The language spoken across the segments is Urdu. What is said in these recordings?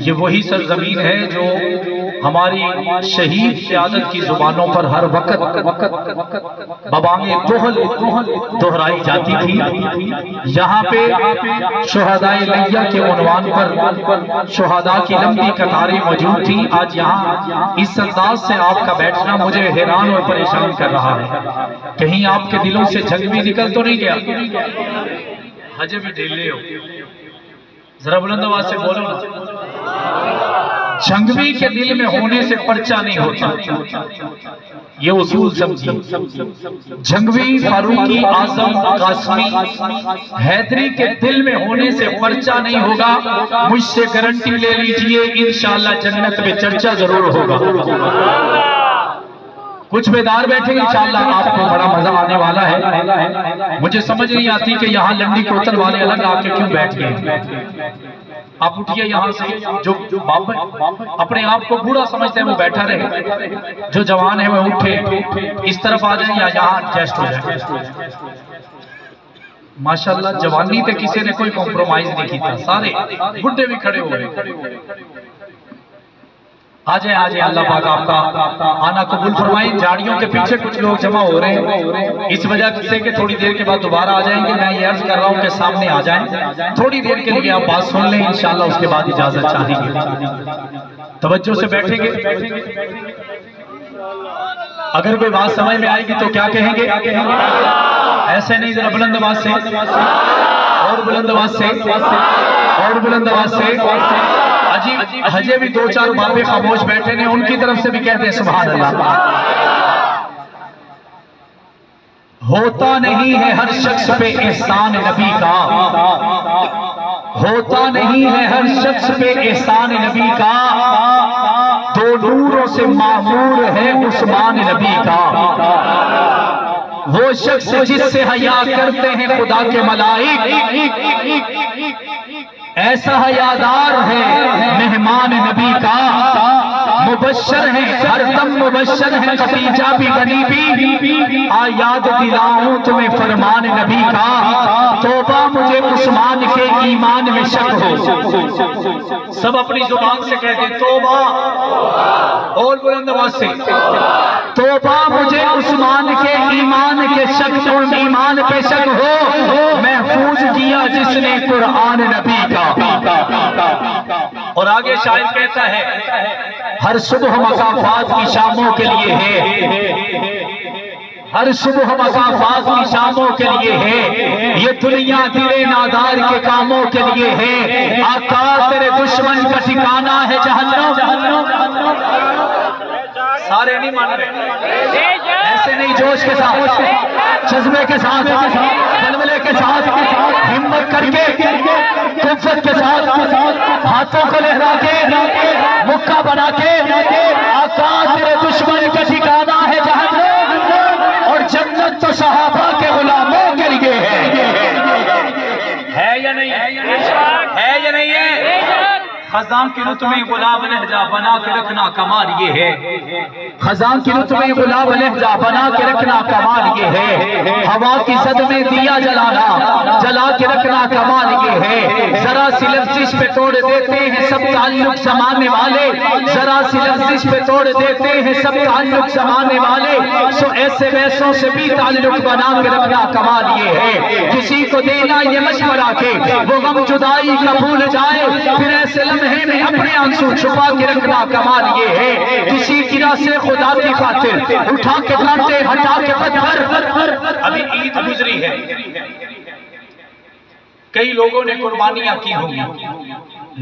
یہ وہی سرزمین ہے جو ہماری شہید قیادت کی زبانوں پر ہر وقت ببانگ دہل دہرائی جاتی تھی۔ یہاں پہ شہدائے لیہ کے عنوان پر شہداء کی لمبی قطاریں موجود تھیں۔ آج یہاں اس انداز سے آپ کا بیٹھنا مجھے حیران اور پریشان کر رہا ہے۔ کہیں آپ کے دلوں سے جنگ بھی نکل تو نہیں گیا؟ حجے بھی ڈھیل لے ہو، ذرا بلند آواز سے بولو نا۔ جنگوی کے دل میں ہونے سے پرچہ نہیں ہوتا، یہ اصول سمجھیں۔ جنگوی، فاروقی، اعظم، قاسمی، حیدری کے دل میں ہونے سے پرچہ نہیں ہوگا۔ مجھ سے گارنٹی لے لیجئے انشاءاللہ جنت میں چرچا ضرور ہوگا۔ کچھ بیدار بیٹھے انشاءاللہ آپ کو بڑا مزہ آنے والا ہے۔ مجھے سمجھ نہیں آتی کہ یہاں لنڈی کوتل والے الگ آ کے کیوں بیٹھ گئے۔ آپ اٹھئے یہاں سے، جو اپنے آپ کو بوڑھا سمجھتے ہیں وہ بیٹھا رہے، جو جوان ہیں وہ اٹھے، اس طرف آ جائیں یا یہاں ایڈجسٹ ہو جائیں۔ ماشاءاللہ جوانی تے کسی نے کوئی کمپرومائز نہیں کیتا، سارے بڈھے بھی کھڑے ہوئے۔ آجائیں آجائیں، اللہ پاک آپ کا آنا قبول فرمائیں۔ جاڑیوں کے پیچھے کچھ لوگ جمع ہو رہے ہیں، اس وجہ سے کہ تھوڑی دیر کے بعد دوبارہ آ جائیں گے۔ میں یہ عرض کر رہا ہوں کہ سامنے آ جائیں، تھوڑی دیر کے لیے آپ بات سن لیں، انشاءاللہ اس کے بعد اجازت چاہیں گے۔ توجہ سے بیٹھیں گے، اگر کوئی بات سمجھ میں آئے گی تو کیا کہیں گے؟ ایسے نہیں، ذرا بلند آواز سے، اور بلند آواز سے، اور بلند آواز سے۔ حجے بھی دو چار بابے خاموش بیٹھے نے، ان کی طرف سے بھی کہتے ہیں سبحان اللہ۔ ہوتا نہیں ہے ہر شخص پہ احسان نبی کا، ہوتا نہیں ہے ہر شخص پہ احسان نبی کا، دو نوروں سے معمور ہے عثمان نبی کا۔ وہ شخص جس سے حیا کرتے ہیں خدا کے ملائک، ایسا حیادار ہے مہمان نبی کا۔ مبشر ہے ہر دم مبشر ہے، خدیجہ بھی غنی بھی، یاد دلاؤں تمہیں فرمان نبی کا۔ توبہ مجھے عثمان کے ایمان میں شک ہو۔ سب اپنی زبان سے کہتے ہیں توبہ، اور بلند آواز سے، توبہ مجھے عثمان کے ایمان کے شک، ایمان پہ شک ہو، محفوظ کیا جس نے قرآن نبی کا۔ اور آگے شاعر کہتا ہے ہر صبح مکافات کی شاموں کے لیے ہے، ہر صبح مکافات کی شاموں کے لیے ہے، یہ دنیا دل نادار کے کاموں کے لیے ہے۔ آقا تیرے دشمن کا ٹھکانہ ہے جہنم۔ سارے نہیں مان رہے، ایسے نہیں، جوش کے ساتھ، جذبے کے ساتھ، بلبلے کے ساتھ، ہمت کر کے، قوت کے ساتھ، ہاتھوں کو لہرا کے، مکہ بنا کے، آقا تیرے دشمن کا ٹھکانہ ہے جہنم، اور جنت تو صحابہ کے غلاموں کے لیے ہے یا نہیں ہے؟ یا نہیں ہے؟ خزاں کی رت میں غلام لہجہ بنا کے رکھنا کمال یہ ہے، خزاں کی رت میں غلام لہجہ بنا کے رکھنا کمال یہ ہے، ہوا کی زد میں دیا جلانا جلا کے رکھنا کمال یہ ہے۔ ذرا سی لفزش پہ توڑ دیتے ہیں سب تعلق زمانے والے، ذرا سی لفزش پہ توڑ دیتے ہیں سب تعلق زمانے والے، سو ایسے ویسوں سے بھی تعلق بنا کے رکھنا کمال یہ ہے۔ کسی کو دینا یہ مشورہ کہ وہ غم جدائی کا بھول جائے، پھر ایسے لمحے میں اپنے آنسو چھپا کے رکھنا کمال یہ ہے۔ کسی کی راہ سے خدا کی خاطر اٹھا کے کانٹے ہٹا کے پتھر۔ ابھی عید گزری ہے، کئی لوگوں نے قربانیاں کی ہوں گی،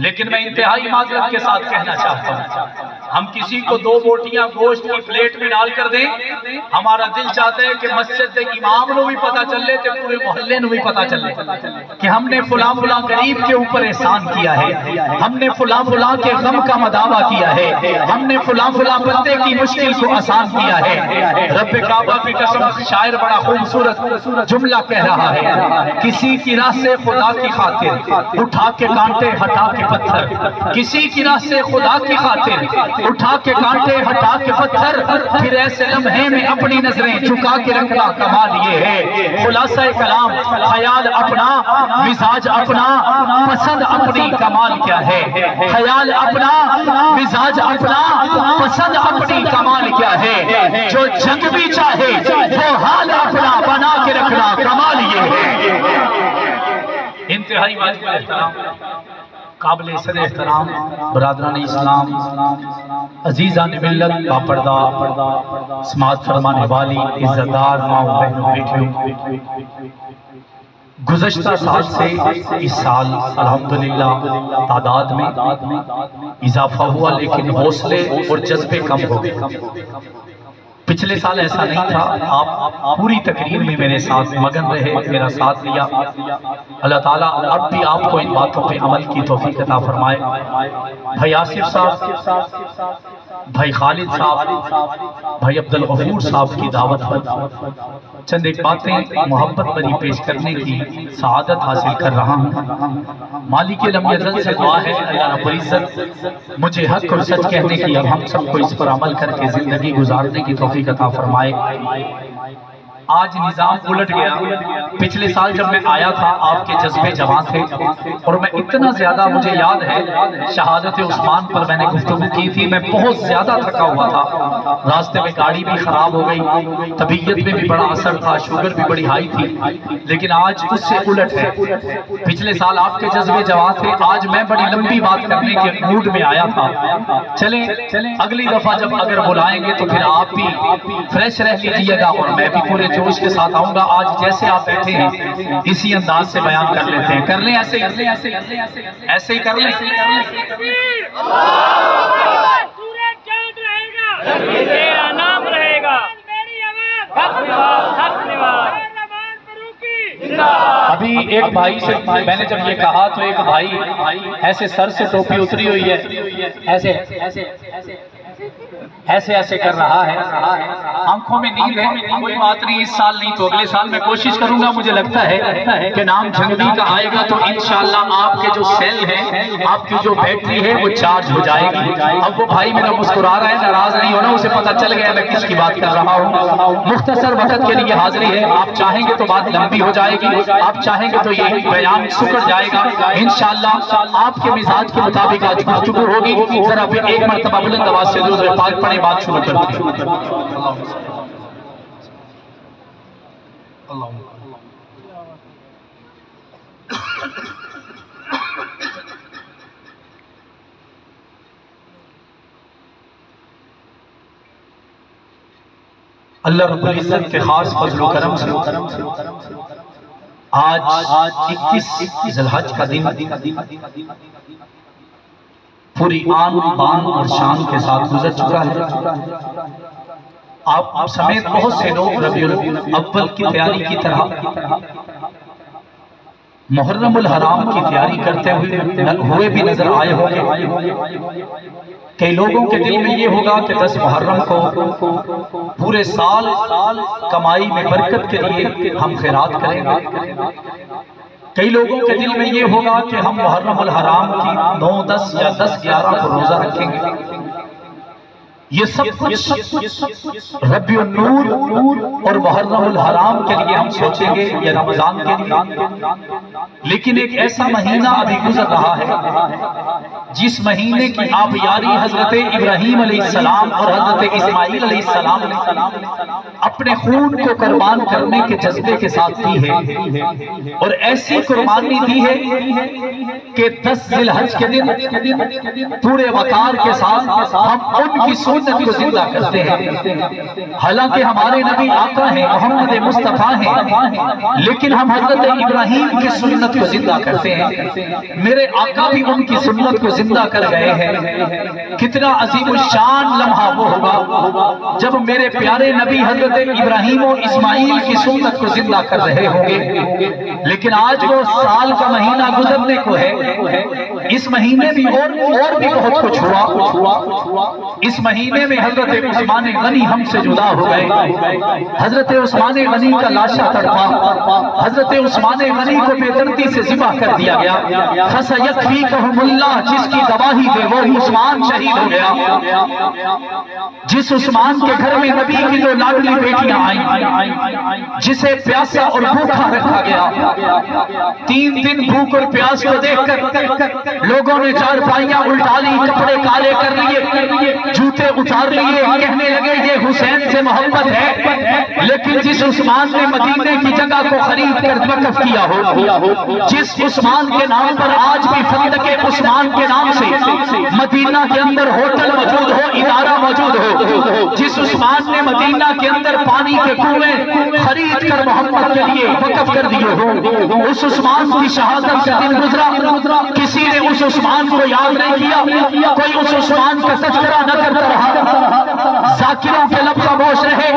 لیکن میں انتہائی معذرت کے ساتھ کہنا چاہتا ہوں، ہم کسی کو دو بوٹیاں گوشت کی پلیٹ میں ڈال کر دیں، ہمارا دل چاہتا ہے کہ مسجد کے امام نو بھی پتا چل لے، پورے محلے نو بھی پتا چل لے کہ ہم نے فلاں فلاں غریب کے اوپر احسان کیا ہے، ہم نے فلاں فلاں کے غم کا مداوع کیا ہے، ہم نے فلاں فلاں بندے کی مشکل کو آسان کیا ہے۔ رب کعبہ کی قسم، شاعر بڑا خوبصورت جملہ کہہ رہا ہے، کسی کی راہ سے خدا کی خاطر اٹھا کے کانٹے ہٹا کے پتھر، کسی کی راہ سے خدا کی خاطر اٹھا کے کانٹے ہٹا کے پتھر، پھر ایسے لمحے میں اپنی نظریں جھکا کے رکھنا کمال یہ ہے۔ خلاصہ کلام، خیال اپنا، مزاج اپنا، پسند اپنی، کمال کیا ہے؟ خیال اپنا، مزاج اپنا، پسند اپنی، کمال کیا ہے؟ جو جنگ بھی چاہے وہ حال اپنا بنا کے رکھنا کمال یہ ہے۔ انتہائی واجب احترام، قابل صد احترام برادران اسلام، عزیزان ملت، باپردہ سماعت فرمانے والی عزتدار ماؤں بہنوں بیٹیوں، گزشتہ سال سے اس سال الحمدللہ تعداد میں اضافہ ہوا، لیکن حوصلے اور جذبے کم ہو گئے۔ پچھلے سال ایسا نہیں تھا، آپ پوری تقریر میں میرے ساتھ مگن رہے، میرا ساتھ لیا۔ اللہ تعالیٰ اب بھی آپ کو ان باتوں پہ عمل کی توفیق عطا فرمائے۔ بھائی آصف صاحب، بھائی خالد صاحب، بھائی عبدالغفور صاحب کی دعوت پر چند ایک باتیں محبت بری پیش کرنے کی سعادت حاصل کر رہا ہوں۔ مالک لم یزل سے دعا ہے اللہ رب العزت مجھے حق اور سچ کہنے کی، اب ہم سب کو اس پر عمل کر کے زندگی گزارنے کی توفیق عطا فرمائے۔ آج نظام الٹ گیا۔ پچھلے سال جب میں آیا تھا آپ کے جذبے جوان تھے، اور میں اتنا زیادہ، مجھے یاد ہے شہادت عثمان پر میں نے گفتگو کی تھی، میں بہت زیادہ تھکا ہوا تھا، راستے میں گاڑی بھی خراب ہو گئی، طبیعت میں بھی بڑا اثر تھا، شوگر بھی بڑی ہائی تھی، لیکن آج اس سے الٹ ہے۔ پچھلے سال آپ کے جذبے جوان تھے، آج میں بڑی لمبی بات کرنے کے موڈ میں آیا تھا۔ چلیں اگلی دفعہ جب اگر بلائیں گے تو پھر آپ بھی فریش رہ لیجیے گا، اور میں بھی پورے جوش کے ساتھ آؤں گا۔ آج جیسے آپ بیٹھے ہیں اسی انداز سے بیان کر لیتے ہیں، کر لیں ایسے ہی کر لیں۔ ابھی ایک بھائی سے میں نے جب یہ کہا تو ایک بھائی ایسے سر سے ٹوپی اتری ہوئی ہے، ایسے کر رہا ہے، آنکھوں میں نیند ہے۔ کوئی بات نہیں، اس سال نہیں تو اگلے سال میں کوشش کروں گا۔ مجھے لگتا ہے کہ نام جھنگوی کا آئے گا تو انشاءاللہ آپ کے جو سیل ہیں، آپ کی جو بیٹری ہے وہ چارج ہو جائے گی۔ اب وہ بھائی میرا مسکرا رہا ہے، ناراض نہیں ہونا، اسے پتہ چل گیا میں کس کی بات کر رہا ہوں۔ مختصر وقت کے لیے حاضری ہے، آپ چاہیں گے تو بات لمبی ہو جائے گی، آپ چاہیں گے تو یہ بیان سکڑ جائے گا۔ انشاءاللہ آپ کے مزاج کے مطابق آج گفتگو ہوگی۔ ذرا پھر ایک مرتبہ بلند آواز سے درود پاک پڑھیں، بات شروع کرتے ہیں۔ اللہ رب العزت کے خاص فضل و کرم سے آج 21 ذی الحج کا دن پوری آن بان اور شان کے ساتھ گزر چکا ہے۔ آپ سمیت بہت سے لوگ ربیع الاول کی تیاری کی طرح محرم الحرام کی تیاری کرتے ہوئے بھی نظر آئے ہوں گے۔ کئی لوگوں کے دل میں یہ ہوگا کہ 10 محرم کو پورے سال کمائی میں برکت کے لیے ہم خیرات کریں گے۔ کئی لوگوں کے دل میں یہ ہوگا کہ ہم محرم الحرام کی 9، 10 یا 10، 11 کو روزہ رکھیں گے۔ یہ سب کچھ ربیع النور اور محرم الحرام کے لیے ہم سوچیں گے یا رمضان کے لیے، لیکن ایک ایسا مہینہ ابھی گزر رہا ہے جس مہینے کی آبیاری حضرت ابراہیم علیہ السلام اور حضرت اسماعیل علیہ السلام نے اپنے خون کو قربان کرنے کے جذبے کے ساتھ دی ہے، اور ایسی قربانی دی ہے کہ 10 ذی الحج کے دن پورے وقار کے ساتھ ہم ان کی سنت کو زندہ کرتے ہیں۔ حالانکہ ہمارے نبی آقا ہیں، محمد مصطفیٰ ہیں، لیکن ہم حضرت ابراہیم کی سنت کو زندہ کرتے ہیں۔ میرے آقا بھی ان کی سنت کو زندہ کر گئے ہیں۔ کتنا عظیم الشان لمحہ وہ ہوگا جب میرے پیارے نبی حضرت ابراہیم و اسماعیل کی سنت کو زندہ کر رہے ہوں گے، لیکن آج وہ سال کا مہینہ گزرنے کو ہے۔ اس مہینے بھی اور بھی بہت کچھ ہوا. اس مہینے میں حضرت عثمان غنی ہم سے جدا ہو گئے. حضرت عثمان غنی کا لاشا تڑپا. حضرت عثمان غنی کو بے دردی سے ذبح کر دیا گیا. فَسَيَكْفِيكَهُمُ اللَّهُ جس کی گواہی دے وہی عثمان شہید ہو گیا. جس عثمان کے گھر میں نبی کی جو لاڈلی بیٹیاں آئیں, جسے پیاسا اور بھوکا رکھا گیا, 3 دن بھوک اور پیاس کو دیکھ کر لوگوں نے چارپائیاں الٹا لی, کپڑے کالے کر لیے, جوتے اتار لیے, کہنے لگے یہ حسین سے محبت ہے. لیکن جس عثمان نے مدینے کی جگہ کو خرید کر وقف کیا ہو, جس عثمان کے نام پر آج بھی فندق عثمان کے نام سے مدینہ کے اندر ہوٹل موجود ہو, ادارہ موجود ہو, جس عثمان نے مدینہ کے اندر پانی کے کنویں خرید کر محمد کے لیے وقف کر دیے ہو, اس عثمان کی شہادت کا دن گزرا, کسی نے اس عثمان کو یاد نہیں کیا, کوئی اس عثمان کا تذکرہ نہ کرتا رہا. ذاکروں کے لب خاموش رہے,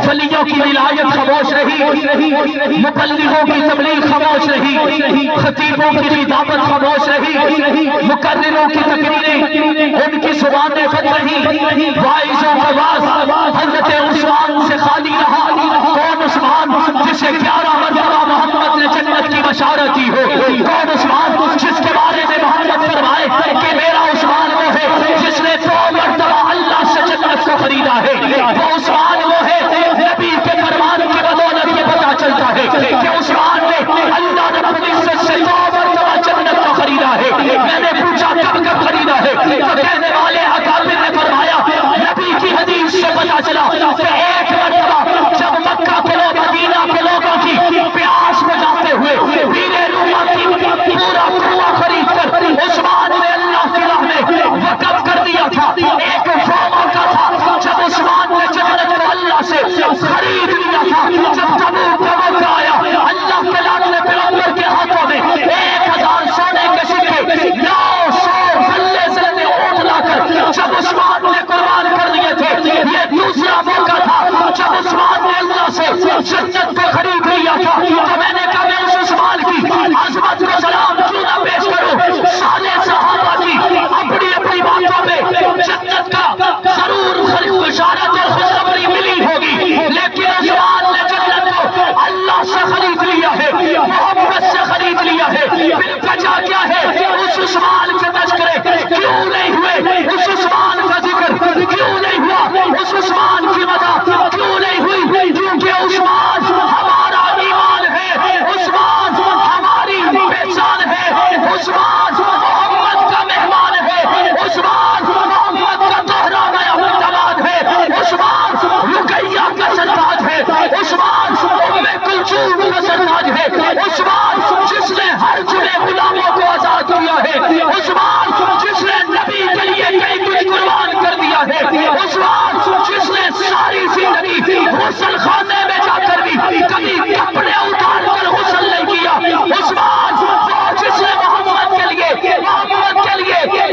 ولیوں کی ولایت خاموش رہی, مبلغوں کی تبلیغ خاموش رہی, خطیبوں کی دعوت خاموش رہی, مقرروں کی تقریریں ان کی زبانیں بند رہی, واعظوں کا واعظ حضرت عثمان سے خالی رہا. کون عثمان جسے 11 مرتبہ محمد نے جنت کی بشارت دی ہو, کون عثمان جس کے بارے میں محمد فرمائے کہ میرا عثمان وہ ہے جس نے 2 مرتبہ اللہ سے جنت کو خریدا ہے, وہ عثمان وہ ہے. نبی کے فرمان کی بدولت یہ پتا چلتا ہے کہ عثمان نے اللہ رب العزت سے 2 مرتبہ جنت کو خریدا ہے. میں نے پوچھا کب خریدا ہے, تو کہنے والے اکابر نے فرمایا نبی کی حدیث سے پتا چلا کہ 1 مرتبہ جب مکہ کے لوگ مدینہ کے لوگوں کی پیاس بجاتے ہوئے ویرے روما کی پورا کنواں خرید کر عثمان نے اللہ کی راہ میں وقف کر دیا تھا. ایک وہ موقع تھا جب عثمان نے جنت کو اللہ سے خرید لیا تھا. جب تبوک کا موقع آیا, اللہ کے لاڈلے پیغمبر کے ہاتھوں میں 1000 سونے کے سکے 900 غلے سے اونٹ لا کر جب عثمان نے قربان کر دیے تھے. یہ دوسرا موقع تھا جب عثمان نے اللہ سے جنت کو خرید لیا تھا. تو میں نے کہا میں اس عثمان کی عظمت کو سلام کیوں نہ پیش کروں. سارے صحابہ کی اپنی اپنی باتوں میں جنت کا ضرور بشارت اور خوشخبری ملی ہوگی, لیکن عثمان نے جنت کو اللہ سے خرید لیا ہے, محمد سے خرید لیا ہے. پھر وجہ کیا ہے, اس عثمان کے تذکرے کیوں نہیں ہوئے, اس عثمان کا ذکر کیوں نہیں ہوا, اس عثمان کی مدد کیوں نہیں ہوئی, کیونکہ عثمان ہمارا ایمان ہے, عثمان ہماری پہچان ہے, عثمان محمد کا مہمان ہے, عثمان محمد کا دوہرا گیا داماد ہے, عثمان رقیہ کا سرتاج ہے, عثمان ام کلثوم کا سرتاج ہے, عثمان جس نے ہر جڑے غلاموں کو آزاد کیا ہے, عثمان جس نے نبی کے لیے کئی کچھ قربان کر دیا ہے, عثمان جس نے ساری زندگی غسل خانے میں جا کر بھی کبھی کپڑے اتار کر غسل نہیں کیا, عثمان جس نے محمد کے لیے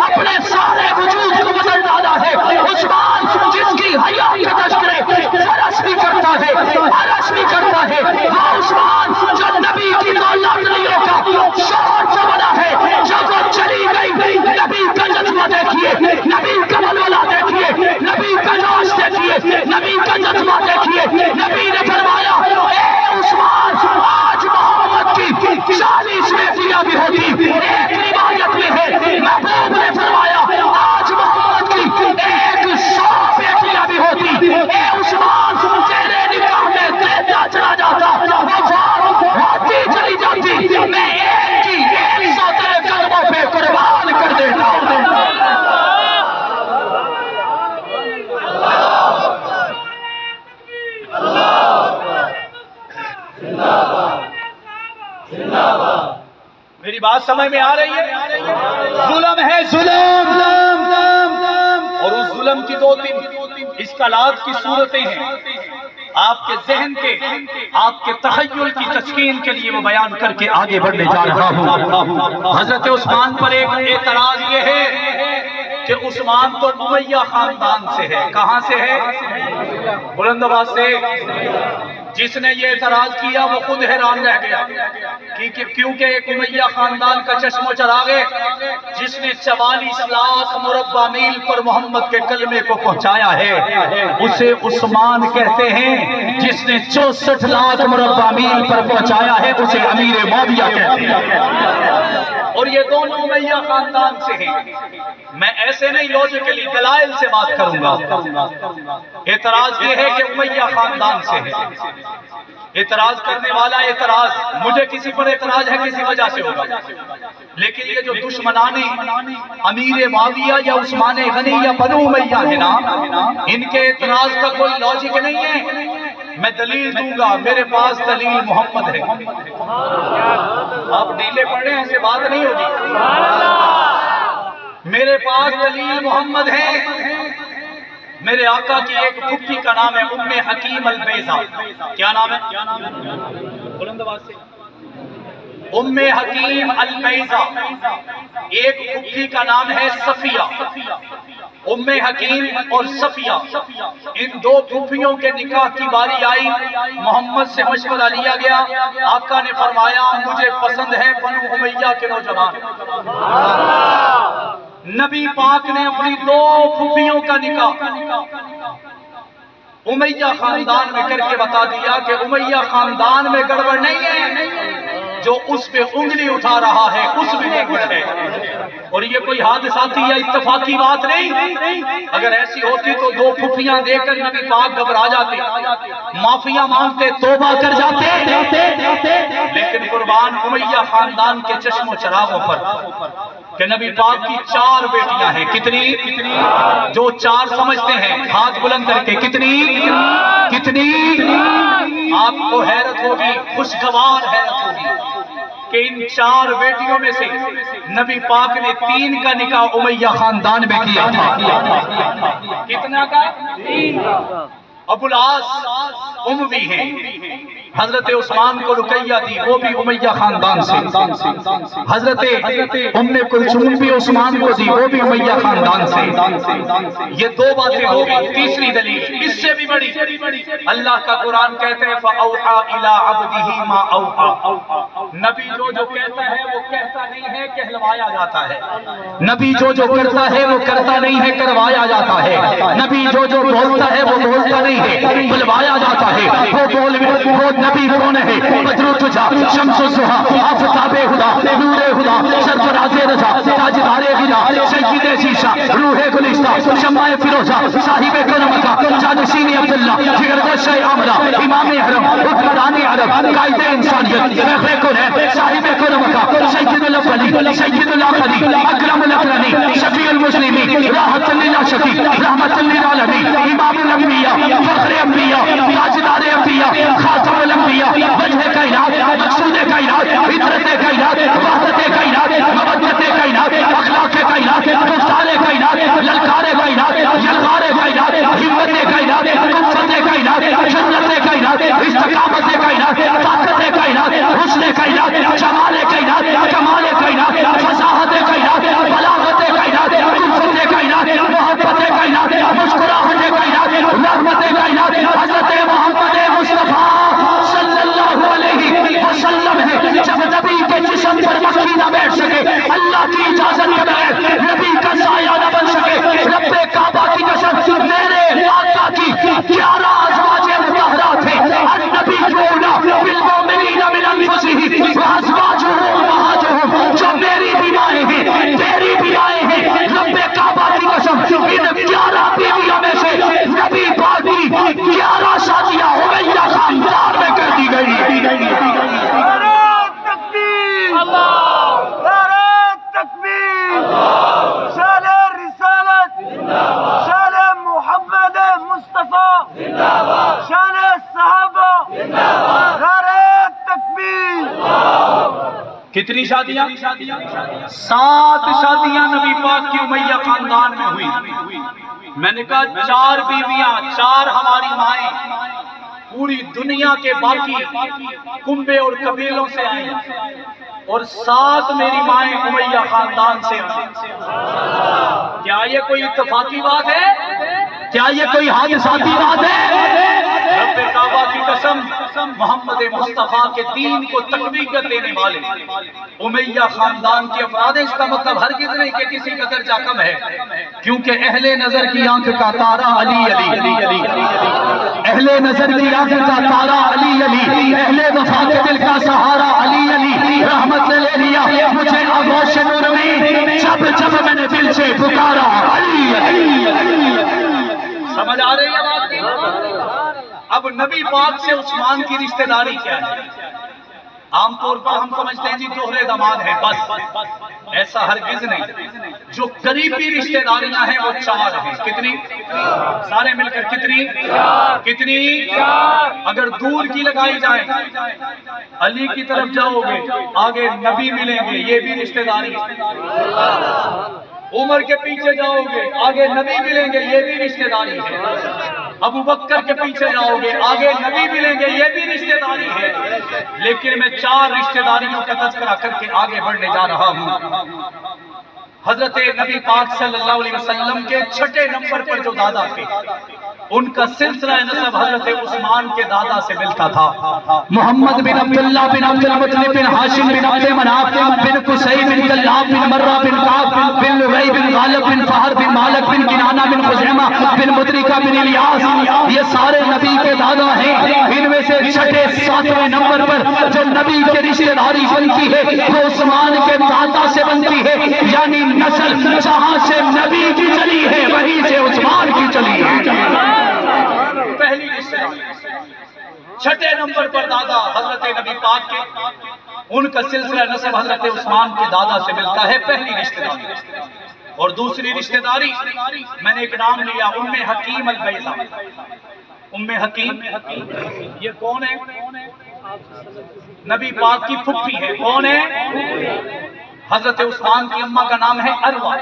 اپنے سارے وجود کو بدل ڈالا ہے, عثمان جس کی حیا کا تذکرے فرش بھی کرتا ہے, عرش بھی کرتا ہے, وہ عثمان جو نبی کی 2 لاڈلیوں کا شوہر جو بنا ہے, جب وہ چلی گئی نبی کا جذبہ دیکھیے, نبی کا ولولہ دیکھیے, نبی کا جوش دیکھیے, نبی کا جذبہ دیکھیے. نبی نے فرمایا اے عثمان آج محمد کی 40 بیٹیاں بھی ہوتی. ایک روایت میں ہے محبوب نے فرمایا آج محمد کی 100 بیٹیاں بھی ہوتی. اے عثمان تیرے نکاح میں دیتا چلا جاتا, وفات ہوتی چلی جاتی, میں ایک کی 100 تیرے قدموں پہ قربان کر دیتا. میری بات سمجھ میں آ رہی ہے؟ ظلم ہے ظلم, اور اس ظلم کی 2-3 اشکالات کی صورتیں ہیں. آپ کے ذہن کے, آپ کے تخیل کی تسکین کے لیے وہ بیان کر کے آگے بڑھنے جا رہا ہوں. حضرت عثمان پر ایک اعتراض یہ ہے کہ عثمان تو امیہ خاندان سے ہے. کہاں سے ہے؟ بلند آواز سے. جس نے یہ اعتراض کیا وہ خود حیران رہ گیا کیونکہ ایک امیہ خاندان کا چشم و چراغ ہے جس نے 44 لاکھ مربع میل پر محمد کے کلمے کو پہنچایا ہے، اسے عثمان کہتے ہیں۔ جس نے 64 لاکھ مربع میل پر پہنچایا ہے اسے امیر معاویہ کہتے ہیں۔ اور یہ دونوں امیہ خاندان سے ہیں۔ میں ایسے نہیں لوجیکلی دلائل سے بات کروں گا۔ اعتراض یہ ہے کہ امیہ خاندان سے ہے۔ اعتراض کرنے والا اعتراض، مجھے کسی پر اعتراض ہے کسی وجہ سے ہوگا، لیکن یہ جو دشمنان امیر معاویہ یا عثمان غنی یا بنو امیہ ہے نا، ان کے اعتراض کا کوئی لاجک نہیں ہے۔ میں دلیل دوں گا، میرے پاس دلیل محمد ہے۔ آپ ڈیلے پڑھیں، ایسے بات نہیں ہوگی۔ میرے پاس دلیل محمد ہے۔ میرے آقا کی ایک پھپھی کا نام ہے ام حکیم البیضہ۔ کیا نام ہے؟ بلند آواز سے۔ ام حکیم البیضہ۔ ایک پھپھی کا نام ہے صفیہ۔ ام حکیم اور صفیہ، ان دو پھپھیوں کے نکاح کی باری آئی، محمد سے مشورہ لیا گیا۔ آقا نے فرمایا مجھے پسند ہے بنو امیہ کے نوجوان۔ نبی پاک نے اپنی دو پھپھیوں کا نکاح امیہ خاندان میں کر کے بتا دیا کہ امیہ خاندان میں گڑبڑ نہیں ہے، جو اس پہ انگلی اٹھا رہا ہے اس میں گڑبڑ ہے۔ اور یہ کوئی حادثاتی یا اتفاقی بات نہیں۔ اگر ایسی ہوتی تو دو پھپھیاں دے کر نبی پاک گھبرا جاتے، معافیاں مانگتے، توبہ کر جاتے، لیکن قربان امیہ خاندان کے چشم و چراغوں پر کہ نبی پاک کی 4 بیٹیاں ہیں۔ کتنی؟ جو 4 سمجھتے ہیں ہاتھ بلند کر کے، کتنی؟ آپ کو حیرت ہوگی، خوشگوار حیرت ہوگی کہ ان 4 بیٹیوں میں سے نبی پاک نے 3 کا نکاح امیہ خاندان میں کیا تھا۔ کتنا کا؟ 3 کا۔ ابو العاص اموی ہیں، حضرت عثمان کو رقیہ دی، وہ بھی امیہ خاندان سے، حضرت ام کلثوم بھی عثمان کو دی، وہ بھی امیہ خاندان سے۔ یہ 2 باتیں ہو گئی۔ تیسری دلیل اس سے بھی بڑی، اللہ کا قرآن کہتے ہیں فَأَوْحَى إِلَىٰ عَبْدِهِ مَا أَوْحَى۔ نبی جو کہتا ہے وہ کہتا نہیں ہے، کہلوایا جاتا ہے۔ نبی جو کرتا ہے وہ کرتا نہیں ہے، کروایا جاتا ہے۔ نبی جو بولتا ہے وہ بولتا نہیں ہے، بلوایا جاتا ہے۔ وہ نبی کون ہے؟ بدر الدجا، شمس الضحیٰ، آفتاب خدا، نور خدا، سرفراز رضا، تاجدار غنا، سید شیشہ، روح گلستہ، شمع فیروزہ، صاحب کرمکہ، جانشین عبداللہ، جگرگوش عامرہ، امام حرم، حکمران عرب، قائد انسانیت، فخر قرآن، صاحب کرمکہ، سید الاولی، سید الاخری، اکرم الاکرمین، شفیع المسلمین، راحت للعاشقین، رحمت للعالمین، امام الانبیاء، فخر انبیاء، تاجدار انبیاء، خاتم الانبیاء، وجہ کائنات، مقصود کائنات، فطرت کائنات، وحدت کائنات، مودت کائنات، اخلاق کائنات، گفتار کائنات، للکار کائنات، یلغار کائنات، ہمت کائنات، قوت کائنات، جنت کائنات، استقامت کائنات، طاقت کائنات، حسن کائنات، جمال کائنات، کمال کائنات، فصاحت کائنات، بلاغت کائنات، قوت کائنات، محبت کائنات، مسکراہٹ کائنات، رحمت کائنات، حضرت محمد مصطفیٰ صلی اللہ علیہ وسلم ہے۔ جب نبی کے جسم پر مکھی نہ بیٹھ سکے، اللہ کی اجازت کے بغیر نبی کا سایہ نہ بن سکے، رب کعبہ کی قسم میرے آقا کی 11 ازواج مطہرات ہیں۔ النبی اولیٰ بالمؤمنین من انفسہم وازواجہ امہاتہم، جو میری بھی مائیں ہیں تیری بھی مائیں ہیں، رب کعبہ کی قسم ان 11 بیویوں میں سے نبی پاک کی 11 شادیاں امیہ خاندان میں کر دی گئی۔ شان رسالت، شان محمد مصطفیٰ، شان صحابہ، نعرہ تکبیر۔ کتنی شادیاں؟ 7 شادیاں نبی پاک کی امیہ خاندان میں ہوئی۔ میں نے کہا 4 بیویاں، 4 ہماری مائیں، پوری دنیا کے باقی کنبے اور قبیلوں سے آئیں، اور 7 میری مائیں امیہ خاندان سے آئیں۔ کیا یہ کوئی اتفاقی بات ہے؟ کیا یہ کوئی حادثاتی بات ہے؟ رب کعبہ کی قسم محمد مصطفیٰ کے دین کو تقویت دینے والے امیہ خاندان کے افراد ہیں۔ اس کا مطلب ہرگز نہیں کہ کسی کا درجہ کم ہے، کیونکہ اہل نظر کی آنکھ کا تارا علی علی، اہل نظر کی آنکھ کا تارا علی علی، اہل وفا کے دل کا سہارا علی علی، رحمت لے لیا مجھے آغوش نور میں جب جب میں نے دل سے پکارا علی علی۔ سمجھ آ رہی ہے بات؟ اب نبی پاک سے عثمان کی رشتہ داری کیا ہے؟ عام طور پر ہم سمجھتے ہیں جی دوہرے داماد ہیں، بس ایسا ہرگز نہیں۔ جو قریبی رشتہ داریاں ہیں وہ 4 ہیں۔ کتنی؟ سارے مل کر کتنی؟ اگر دور کی لگائی جائیں، علی کی طرف جاؤ گے آگے نبی ملیں گے، یہ بھی رشتہ داری ہے۔ عمر کے پیچھے جاؤ گے آگے نبی ملیں گے، یہ بھی رشتہ داری ہے۔ ابو بکر کے پیچھے جاؤ گے آگے نبی ملیں گے، یہ بھی رشتہ داری ہے۔ لیکن میں 4 رشتہ داریوں کا تذکرہ کر کے آگے بڑھنے جا رہا ہوں۔ حضرت نبی پاک صلی اللہ علیہ وسلم کے 6 نمبر پر جو دادا تھے، ان کا سلسلہ نسب حضرت عثمان کے دادا سے ملتا تھا۔ محمد بن عبداللہ بن عبد المطلب بن ہاشم بن عبد مناف بن قصی بن کلاب بن مرہ بن کعب بن لؤی بن غالب بن فہر بن مالک بن کنانہ بن خزیمہ بن مدرکہ بن الیاس، یہ سارے نبی کے دادا ہیں۔ ان میں سے 6 7ویں نمبر پر جو نبی کے رشتہ داری بنتی ہے وہ عثمان کے دادا سے بنتی ہے، یعنی نسل جہاں سے نبی کی چلی ہے وہیں سے عثمان کی چلی ہے۔ پہلی رشتہ داری 6 نمبر پر دادا حضرت نبی پاک کے، ان کا سلسلہ نسب حضرت عثمان کے دادا سے ملتا ہے، پہلی رشتہ داری۔ اور دوسری رشتہ داری میں نے ایک نام لیا، ام حکیم البیضہ۔ ام حکیم یہ کون ہے؟ نبی پاک کی پھپھی ہے۔ کون ہے؟ حضرت عثمان کی اماں کا نام ہے عروہ۔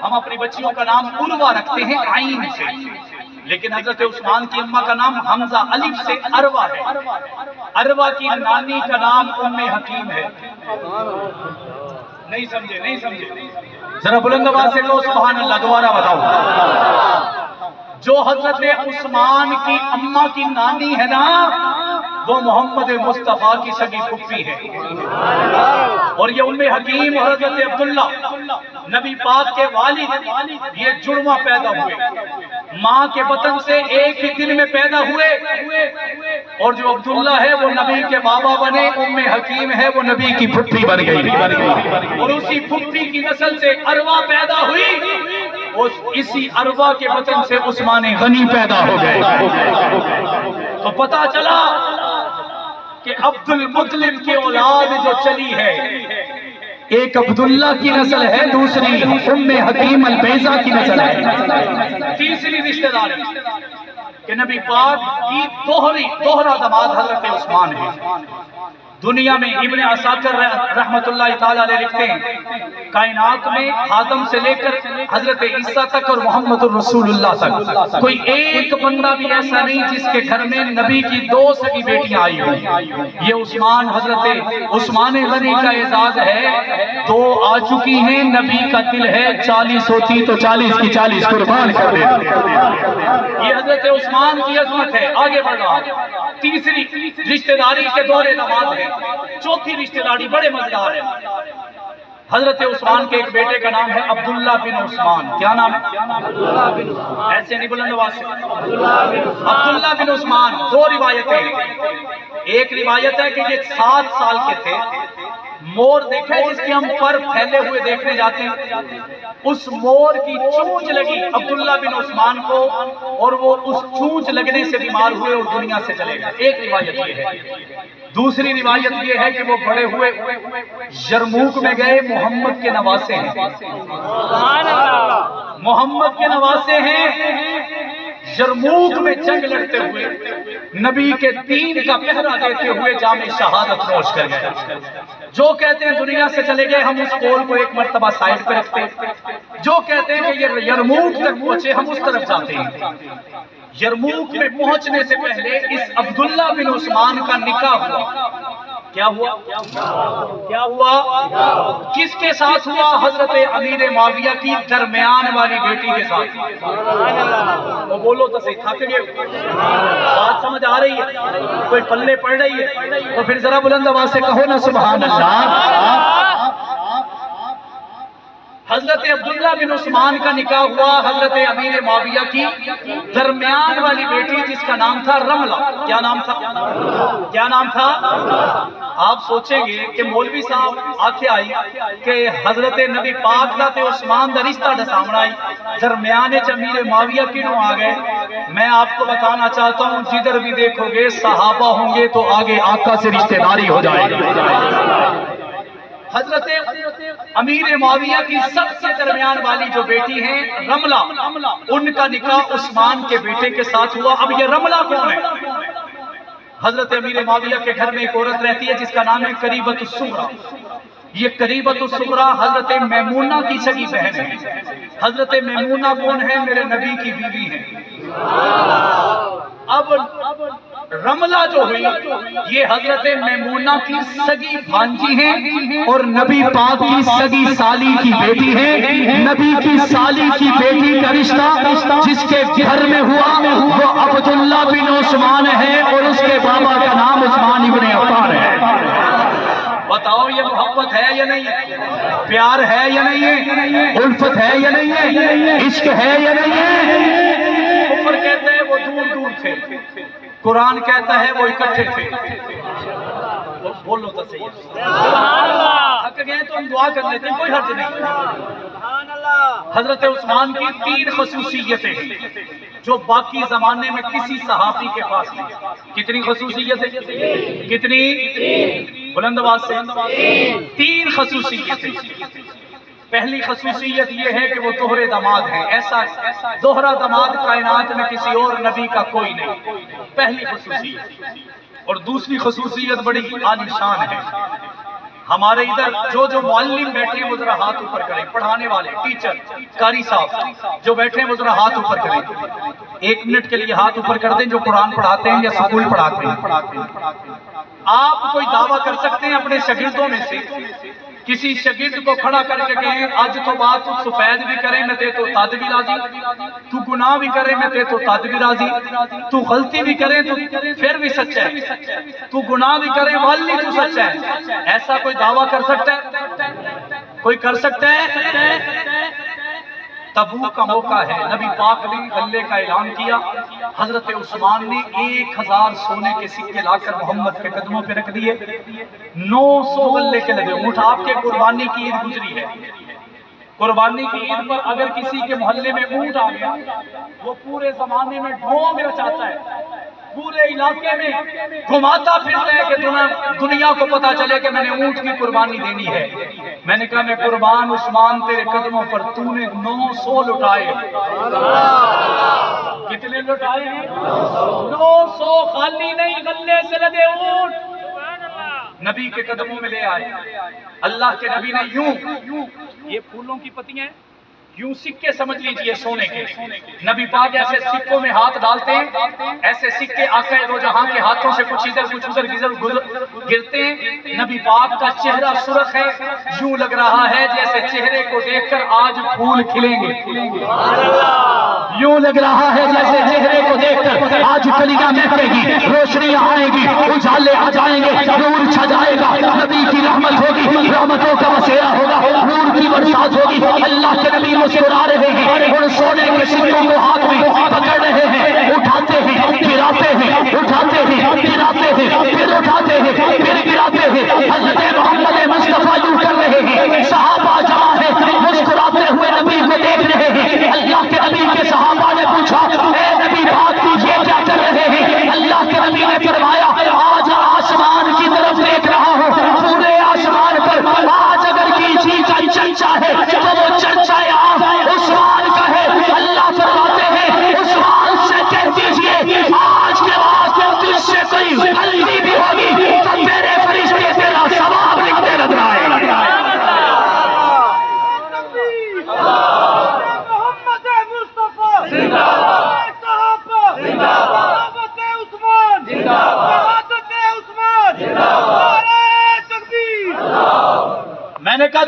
ہم اپنی بچیوں کا نام عروہ رکھتے ہیں عین سے، لیکن حضرت عثمان کی اماں کا نام حمزہ الف سے عروہ ہے۔ عروہ کی نانی کا نام ام حکیم ہے۔ نہیں سمجھے؟ ذرا بلند آواز سے کہو سبحان اللہ، دوبارہ بتاؤ۔ جو حضرت عثمان کی اماں کی نانی ہے نا، وہ محمد مصطفیٰ کی سگی پھپھی ہے۔ اور یہ ام حکیم حضرت عبداللہ نبی پاک کے والد، یہ جڑواں پیدا ہوئے، ماں کے بطن سے ایک ہی دن میں پیدا ہوئے۔ اور جو عبداللہ ہے وہ نبی کے بابا بنے، ام حکیم ہے وہ نبی کی پھپھی بن گئی، اور اسی پھپھی کی نسل سے عروہ پیدا ہوئی، اسی عروہ کے بطن سے عثمان غنی پیدا ہو گئے۔ تو پتا چلا کہ عبد المطلب کی اولاد جو چلی ہے، ایک عبداللہ کی نسل ہے، دوسری ام حکیم البیضہ کی نسل ہے۔ تیسری رشتہ داری کہ نبی پاک کی دوہرا داماد حضرت عثمان ہے۔ دنیا میں ابن عساکر رحمت اللہ تعالیٰ علیہ لکھتے ہیں، کائنات میں آدم سے لے کر حضرت عیسیٰ تک اور محمد الرسول اللہ تک کوئی ایک بندہ بھی ایسا نہیں جس کے گھر میں نبی کی 2 سگی بیٹیاں آئی ہوں۔ یہ عثمان، حضرت عثمان غنی کا اعزاز ہے، 2 آ چکی ہیں، نبی کا دل ہے 40 ہوتی تو 40 کی 40 قربان کر دے۔ یہ حضرت عثمان کی عظمت ہے۔ آگے بڑھ رہا، تیسری رشتہ داری کے دورے داماد ہے۔ چوتھی رشتہ داری بڑے مزیدار ہے۔ حضرت عثمان کے ایک بیٹے کا نام ہے عبداللہ بن عثمان۔ کیا نام ہے؟ ایسے نہیں بلند آواز سے، عبداللہ بن عثمان۔ 2 روایتیں ہیں۔ ایک روایت ہے کہ یہ 7 سال کے تھے، مور دیکھا ہے جس کے ہم پر پھیلے ہوئے دیکھنے جاتے ہیں، اس مور کی چونچ لگی عبداللہ بن عثمان کو، اور وہ اس چونچ لگنے سے بیمار ہوئے اور دنیا سے چلے گئے۔ ایک روایت یہ ہے۔ دوسری روایت یہ ہے کہ وہ بڑے ہوئے یرموک میں گئے، محمد کے نواسے ہیں، محمد کے نواسے ہیں، یرموک میں جنگ لڑتے ہوئے نبی کے دین کا پہرا دیتے ہوئے جام شہادت نوش کر گئے۔ جو کہتے ہیں دنیا سے چلے گئے، ہم اس قول کو ایک مرتبہ سائڈ پہ رکھتے ہیں۔ جو کہتے ہیں کہ یہ یرموک تک پہنچے، ہم اس طرف جاتے ہیں۔ یرموک میں پہنچنے سے پہلے اس عبداللہ بن عثمان کا نکاح ہوا، کیا ہوا؟ کیا ہوا؟ کس کے ساتھ ہوا؟ حضرت امیر معاویہ کی درمیان والی بیٹی کے ساتھ۔ وہ بولو تو صحیح، تھک گئے؟ بات سمجھ آ رہی ہے؟ کوئی پلے پڑ رہی ہے؟ تو پھر ذرا بلند آواز سے کہو نا سبحان اللہ۔ حضرت عبداللہ بن عثمان کا نکاح ہوا حضرت امیر معاویہ کی درمیان والی بیٹی جس کا نام تھا رملہ۔ کیا نام تھا؟ کیا نام تھا؟ آپ سوچیں گے کہ مولوی صاحب آکھے آئی کہ حضرت نبی پاک دا تے عثمان دا رشتہ دسامنا آئی، درمیان امیر معاویہ کیوں آ گئے؟ میں آپ کو بتانا چاہتا ہوں جدھر بھی دیکھو گے صحابہ ہوں گے تو آگے آقا سے رشتہ داری ہو جائے گی۔ حضرت امیر معاویہ کی سب سے درمیان والی جو بیٹی ہیں رملہ، ان کا نکاح عثمان کے بیٹے کے ساتھ ہوا۔ اب یہ رملہ کون ہے؟ حضرت امیر معاویہ کے گھر میں ایک عورت رہتی ہے جس کا نام ہے قریبۃ الصغریٰ۔ یہ قریبۃ الصغریٰ حضرت میمونہ کی سگی بہن ہے۔ حضرت میمونہ کون ہے؟ میرے نبی کی بیوی ہے۔ اب رملہ جو ہوئی یہ حضرت میمونہ کی سگی بھانجی ہیں اور نبی پاک کی سگی سالی کی بیٹی ہے۔ نبی کی سالی کی بیٹی کا رشتہ جس کے گھر میں ہوا وہ عبداللہ بن عثمان ہے اور اس کے بابا کا نام عثمان ابن عفان ہے۔ بتاؤ یہ محبت ہے یا نہیں ہے؟ پیار ہے یا نہیں ہے؟ الفت ہے یا نہیں ہے؟ عشق ہے یا نہیں ہے؟ کفر کہتے ہیں وہ دور دور تھے، قرآن کہتا ہے وہ اکٹھے تھے۔ بولو تو صحیح ہے۔ تھک گئے تو ہم دعا کر لیتے ہیں، کوئی حرج نہیں۔ حضرت عثمان کی 3 خصوصیتیں جو باقی زمانے میں کسی صحابی کے پاس نہیں۔ کتنی خصوصیتیں؟ کتنی؟ بلند آواز سے 3 خصوصیتیں۔ پہلی خصوصیت یہ ہے کہ وہ دوہرے داماد ہیں۔ ایسا دوہرا داماد کائنات میں کسی اور نبی کا کوئی نہیں، پہلی خصوصیت۔ اور دوسری خصوصیت بڑی عالی شان ہے۔ ہمارے ادھر جو معلم بیٹھے ہیں وہ ذرا ہاتھ اوپر کریں، پڑھانے والے ٹیچر قاری صاحب جو بیٹھے ہیں وہ ذرا ہاتھ اوپر کریں، 1 منٹ کے لیے ہاتھ اوپر کر دیں جو قرآن پڑھاتے ہیں یا سکول پڑھاتے ہیں۔ آپ کوئی دعویٰ کر سکتے ہیں اپنے شاگردوں میں سے؟ کسی شاگرد کو کھڑا کر کے کہیں آج تو بات تو سفید بھی کرے میں تے تو تد بھی راضی، تو گناہ بھی کرے میں تے تو تد بھی راضی، تو غلطی بھی کرے تو پھر بھی سچا ہے، تو گناہ بھی کرے والی تو سچا ہے۔ ایسا کوئی دعویٰ کر سکتا ہے؟ کوئی کر سکتا ہے؟ تبوک کا موقع ہے، نبی پاک نے غلے کا اعلان کیا، حضرت عثمان نے 1000 سونے کے سکے لا کر محمد کے قدموں پہ رکھ دیے، 900 غلے کے لگے اونٹ۔ آپ کے قربانی کی عید گزری ہے، قربانی کی عید پر اگر کسی کے محلے میں اونٹ آ گیا وہ پورے زمانے میں ڈھونگ رچاتا ہے، پورے علاقے میں گھماتا پھرتا ہے کہ دنیا کو پتا چلے کہ میں نے اونٹ کی قربانی دینی ہے۔ میں نے کہا میں قربان عثمان تیرے قدموں پر، تو نے 900 لٹائے۔ کتنے لٹائے ہیں؟ 900 خالی نہیں، غلے سے لدے اونٹ نبی کے قدموں میں لے آئے۔ اللہ کے نبی نے یوں، یہ پھولوں کی پتیاں ہیں، یوں سکے سمجھ لیجئے سونے کے، نبی پاک ایسے سکوں میں ہاتھ ڈالتے ہیں، ایسے سکے آقا دو جہاں کے ہاتھوں سے کچھ ادھر کچھ ادھر گرتے ہیں۔ نبی پاک کا چہرہ سرخ ہے، یوں لگ رہا ہے جیسے چہرے کو دیکھ کر آج پھول کھلیں گے، یوں لگ رہا ہے جیسے چہرے کو دیکھ کر آج کلیاں مہکے گی، روشنیاں آئیں گی، اجالے آ جائیں گے، نور چھا جائے گا، نبی کی رحمت ہوگی، رحمتوں کا بسیرا ہوگا، نور کی برسات ہوگی۔ اللہ کے نبی مسکرا رہے ہیں، ان سونے کے سکوں کو ہاتھ میں پکڑ رہے ہیں، اٹھاتے ہیں، گراتے ہیں، اٹھاتے ہیں، گراتے ہیں، پھر اٹھاتے ہیں، پھر گراتے ہیں۔ حضرت محمد مصطفیٰ یوں کر رہے ہیں، صحابہ جہاں ہیں مسکراتے ہوئے نبی کو دیکھ رہے ہیں۔ اللہ کے نبی کے صحابہ نے پوچھا اے نبی پاک یہ کیا کر رہے ہیں؟ اللہ کے نبی نے فرمایا آج آسمان کی طرف دیکھ رہا ہوں، پورے آسمان پر آج اگر کسی کا چرچا ہے تو وہ چرچا ہے اس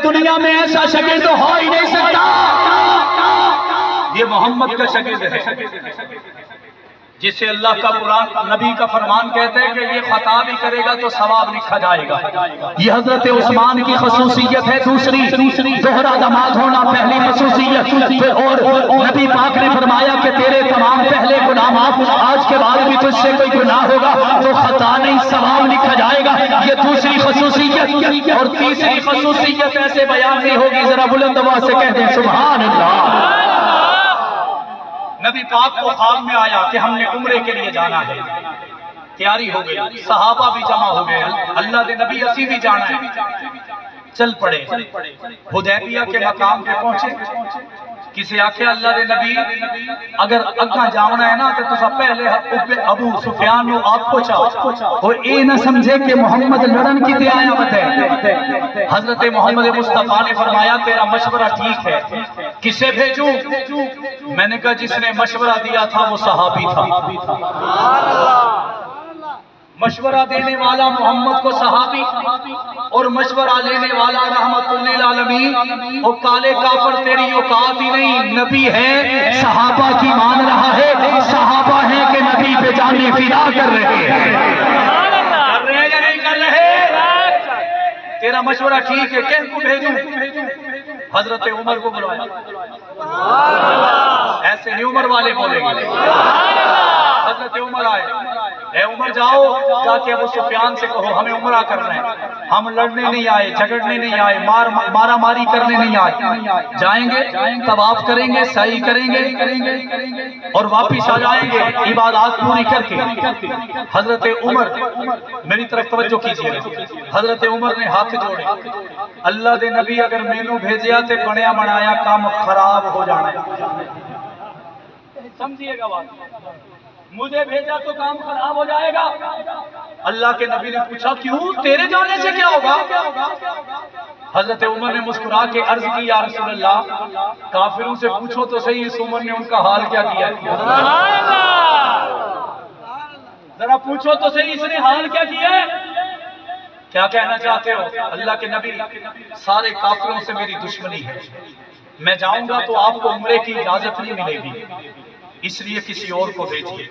دنیا میں ایسا شاگرد ہو ہی نہیں سکتا، یہ محمد کا شاگرد ہے جسے اللہ کا قرآن نبی کا فرمان کہتے ہیں کہ یہ خطا بھی کرے گا تو ثواب لکھا جائے گا۔ یہ حضرت عثمان کی خصوصیت ہے، دوسری دوہرا دماد ہونا پہلی خصوصیت، اور نبی پاک نے فرمایا کہ تیرے تمام پہلے گناہ معاف، آج کے بعد بھی تجھ سے کوئی گناہ ہوگا تو خطا نہیں ثواب لکھا جائے گا، یہ دوسری خصوصیت۔ اور تیسری خصوصیت ایسے بیان نہیں ہوگی، ذرا بلند آواز سے کہہ دیں سبحان اللہ۔ نبی پاک کو خواب میں آیا کہ ہم نے عمرے کے لیے جانا ہے، تیاری ہو گئی، صحابہ بھی جمع ہو گئے، اللہ دے نبی اسی بھی جانا ہے، چل پڑے، حدیبیہ کے مقام پہ پہنچے۔ کسی آکھے اللہ دے نبی اگر اگاں جانا ہے نا تو تسا پہلے ابو سفیان نو آپ پہنچاؤ، اور اے نہ سمجھے کہ محمد لڑن کی آیا مت ہے۔ حضرت محمد مصطفیٰ نے فرمایا تیرا مشورہ ٹھیک ہے، کسے بھیجوں؟ میں نے کہا جس نے مشورہ دیا تھا وہ صحابی تھا۔ مشورہ دینے والا محمد کو صحابی، اور مشورہ لینے والا رحمت للعالمین، اور کالے کافر تیری اوقات ہی نہیں، نبی ہے صحابہ کی مان رہا ہے، صحابہ ہیں کہ نبی پہ جانے فدا کر رہے ہیں، کر رہے ہیں یا نہیں کر رہے؟ تیرا مشورہ ٹھیک ہے، کن کو بھیجوں؟ حضرت عمر کو بلوایا، ایسے نہیں عمر والے بولیں گے، حضرت عمر آئے، اے عمر جاؤ جا کے ابو سفیان سے کہو ہمیں عمرہ کرنا ہے، ہم لڑنے نہیں آئے، جھگڑنے نہیں آئے، مارا ماری کرنے نہیں آئے، جائیں گے طواف کریں گے، سعی کریں گے اور واپس آ جائیں گے عبادات پوری کر کے۔ حضرت عمر میری طرف توجہ کیجیے، حضرت عمر نے ہاتھ جوڑے، اللہ دے نبی اگر مینوں بھیجیا تے بنیا بنایا کام خراب ہو جانا ہے، سمجھیے گا بات، مجھے بھیجا تو کام خراب ہو جائے گا۔ اللہ کے نبی نے پوچھا کیوں؟ تیرے جانے سے کیا ہوگا؟ حضرت عمر نے مسکرا کے عرض کی یا رسول اللہ کافروں سے پوچھو تو صحیح اس عمر نے ان کا حال کیا کیا ہے، ذرا پوچھو تو صحیح اس نے حال کیا کیا ہے، کیا کہنا چاہتے ہو؟ اللہ کے نبی سارے کافروں سے میری دشمنی ہے، میں جاؤں گا تو آپ کو عمرے کی اجازت نہیں ملے گی، اس لیے کسی اور کو بھیجیے۔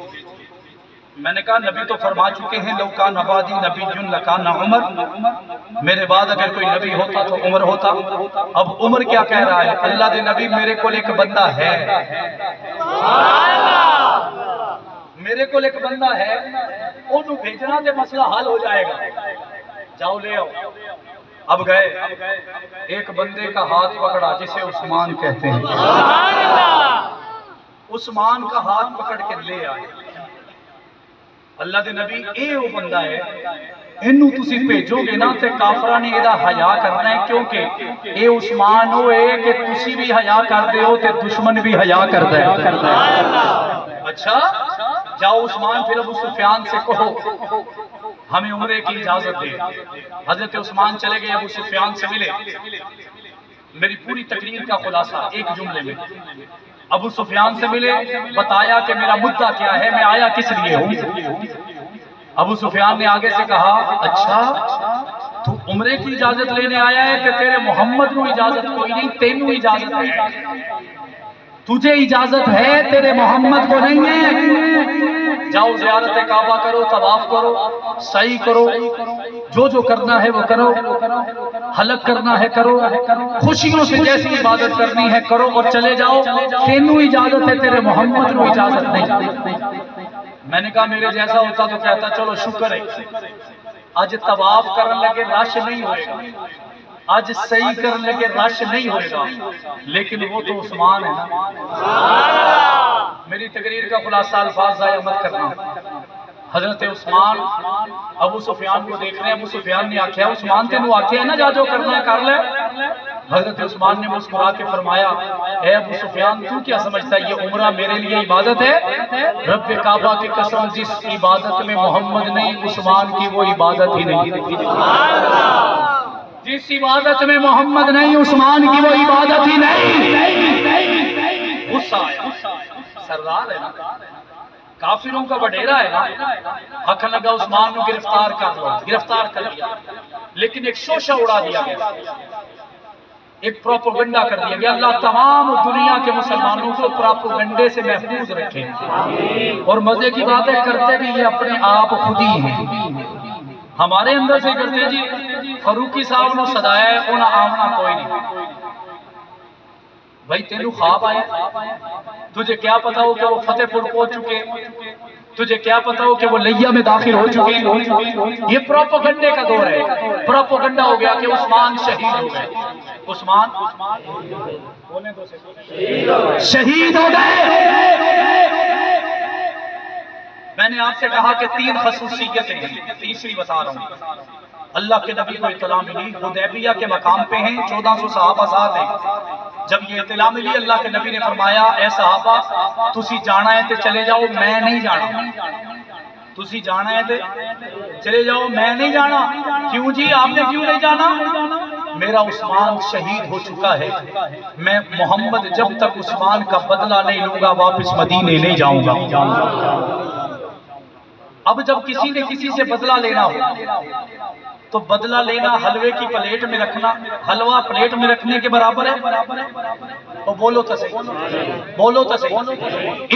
میں نے کہا نبی تو فرما چکے ہیں لو کان عبادی نبی لکان عمر، میرے بعد اگر کوئی نبی ہوتا تو عمر ہوتا۔ اب عمر کیا کہہ رہا ہے؟ اللہ دے نبی میرے کو ایک بندہ ہے، میرے کو ایک بندہ ہے، انہوں بھیجنا دے مسئلہ حل ہو جائے گا، جاؤ لے آؤ۔ اب گئے، ایک بندے کا ہاتھ پکڑا جسے عثمان کہتے ہیں، عثمان کا ہاتھ پکڑ کے لے آئے، اللہ دے نبی اے وہ بندہ ہے، انہوں تسی بھیجو گے نا تے کافرہ نے ایدہ حیا کرنا ہے، کیونکہ اے عثمان ہو اے کہ تسی بھی حیا کر دے ہو تے دشمن بھی حیا کر دے۔ اچھا جاؤ عثمان پھر ابو سفیان سے کہو ہمیں عمرے کی اجازت دے۔ حضرت عثمان چلے گئے، ابو سفیان سے ملے۔ میری پوری تقریر کا خلاصہ ایک جملے میں، ابو سفیان سے ملے، بتایا کہ میرا مدعا کیا ہے، میں آیا کس لیے ہوں۔ ابو سفیان نے آگے سے کہا اچھا تو عمرے کی اجازت لینے آیا ہے کہ تیرے محمد کو اجازت کوئی نہیں، تینوں اجازت ہے، تجھے اجازت ہے تیرے محمد کو نہیں ہے، جاؤ زیارت کعبہ کرو، طواف کرو، سعی کرو، جو کرنا ہے وہ کرو، حلق کرنا ہے کرو، خوشیوں سے جیسی عبادت کرنی ہے کرو اور چلے جاؤ، تینوں اجازت ہے تیرے محمد کو اجازت نہیں۔ میں نے کہا میرے جیسا ہوتا تو کہتا چلو شکر ہے، آج طواف کرنے لگے رش نہیں ہوئے گا، آج صحیح کرنے لگے رش نہیں ہوئے گا، لیکن وہ تو عثمان ہے نا۔ میری تقریر کا خلاصہ الفاظ ضائع مت کرنا، حضرت عثمان ابو سفیان کو دیکھ رہے ہیں، ابو سفیان نے آکھیا عثمان تینوں آکھیا ہے نا جا جو کرنا ہے کر لے۔ حضرت عثمان نے مسکرا کے فرمایا اے ابو سفیان تو کیا سمجھتا ہے یہ عمرہ میرے لیے عبادت ہے؟ رب کعبہ کی قسم جس عبادت میں محمد نہیں عثمان کی وہ عبادت ہی نہیں، جس عبادت میں محمد نہیں عثمان کی وہ عبادت ہی نہیں۔ غصہ آیا، سردار ہے نا، کافروں کا وڈیرا ہے نا، حق لگا عثمان کو گرفتار کر لیا، گرفتار کر لیا، لیکن ایک شوشہ اڑا دیا گیا۔ ایک پروپیگنڈا کر دیا گیا. اللہ تمام دنیا کے مسلمانوں کو پروپیگنڈے سے محفوظ رکھے. اور مزے کی بات ہے کرتے بھی یہ اپنے آپ خود ہی ہیں. ہمارے اندر سے کرتے جی فاروقی صاحب نے سدایا ہے انہاں آمنا کوئی نہیں. بھائی تینوں خواب آئے, تجھے کیا پتا ہو کہ وہ فتح پور پہنچ چکے, تجھے کیا پتا ہو کہ وہ لیا میں داخل ہو چکے ہیں. یہ پروپیگنڈے کا دور ہے. پروپیگنڈا ہو گیا کہ عثمان شہید ہو گئے. عثمان شہید ہو گئے. میں نے آپ سے کہا کہ 3 خصوصیتیں ہیں, تیسری بتا رہا ہوں. اللہ کے نبی کو اطلاع ملی, حدیبیہ کے مقام پہ ہیں, 1400 صحابہ ساتھ ہیں. جب یہ اطلاع ملی اللہ کے نبی نے فرمایا اے صحابہ تسی جانا ہے تے چلے جاؤ, میں نہیں جانا. تسی جانا ہے تے چلے جاؤ, میں نہیں جانا. کیوں جی آپ نے کیوں نہیں جانا؟ میرا عثمان شہید ہو چکا ہے, میں محمد جب تک عثمان کا بدلہ نہیں لوں گا واپس مدینے نہیں جاؤں گا. اب جب کسی نے کسی سے بدلہ لینا ہو تو بدلہ لینا حلوے کی پلیٹ میں رکھنا, حلوہ پلیٹ میں رکھنے کے برابر ہے. تو بولو تو صحیح, بولو تو صحیح.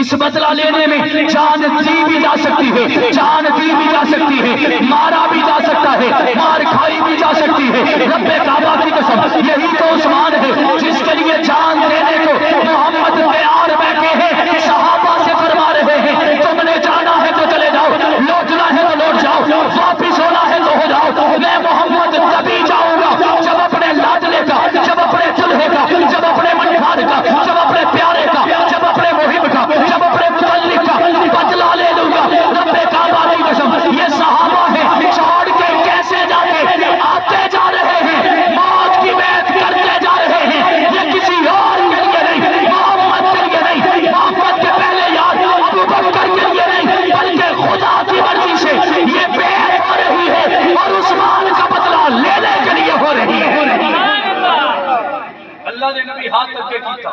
اس بدلہ لینے میں جان دی بھی جا سکتی ہے, جان دی بھی جا سکتی ہے, مارا بھی جا سکتا ہے, مار کھائی بھی جا سکتی ہے. رب کعبہ کی قسم یہی تو عثمان ہے جس کے لیے جان دینے کو محمد تیار بیٹھے ہیں. صحابہ سے فرما رہے ہیں تم نے جانا ہے تو چلے جاؤ, لوٹنا ہے تو لوٹ جاؤ, واپس ہونا ہے تو ہو جاؤ. میں محمد تبھی جاؤں گا جب اپنے لاڈلے کا, جب اپنے دلہے کا, جب اپنے منکھار کا, جب اپنے پیارے کا, جب اپنے محب کا, جب اپنے متعلق کا بدلہ لے لوں گا. رب کعبہ کی قسم یہ صحابہ ہیں چھوڑ کے کیسے جا کے آتے جا رہے ہیں, موت کی بیعت کرتے جا رہے ہیں. یہ کسی اور کے لیے نہیں, محمد کے لیے نہیں, محمد کے پہلے یار ابو بکر کے لیے نہیں, بلکہ خدا کی مرضی سے یہ بیعت ہو رہی ہے اور عثمان کا بدلہ لینے کے لیے ہو رہی ہے. اللہ نے نبی ہاتھ تک کے کیتا,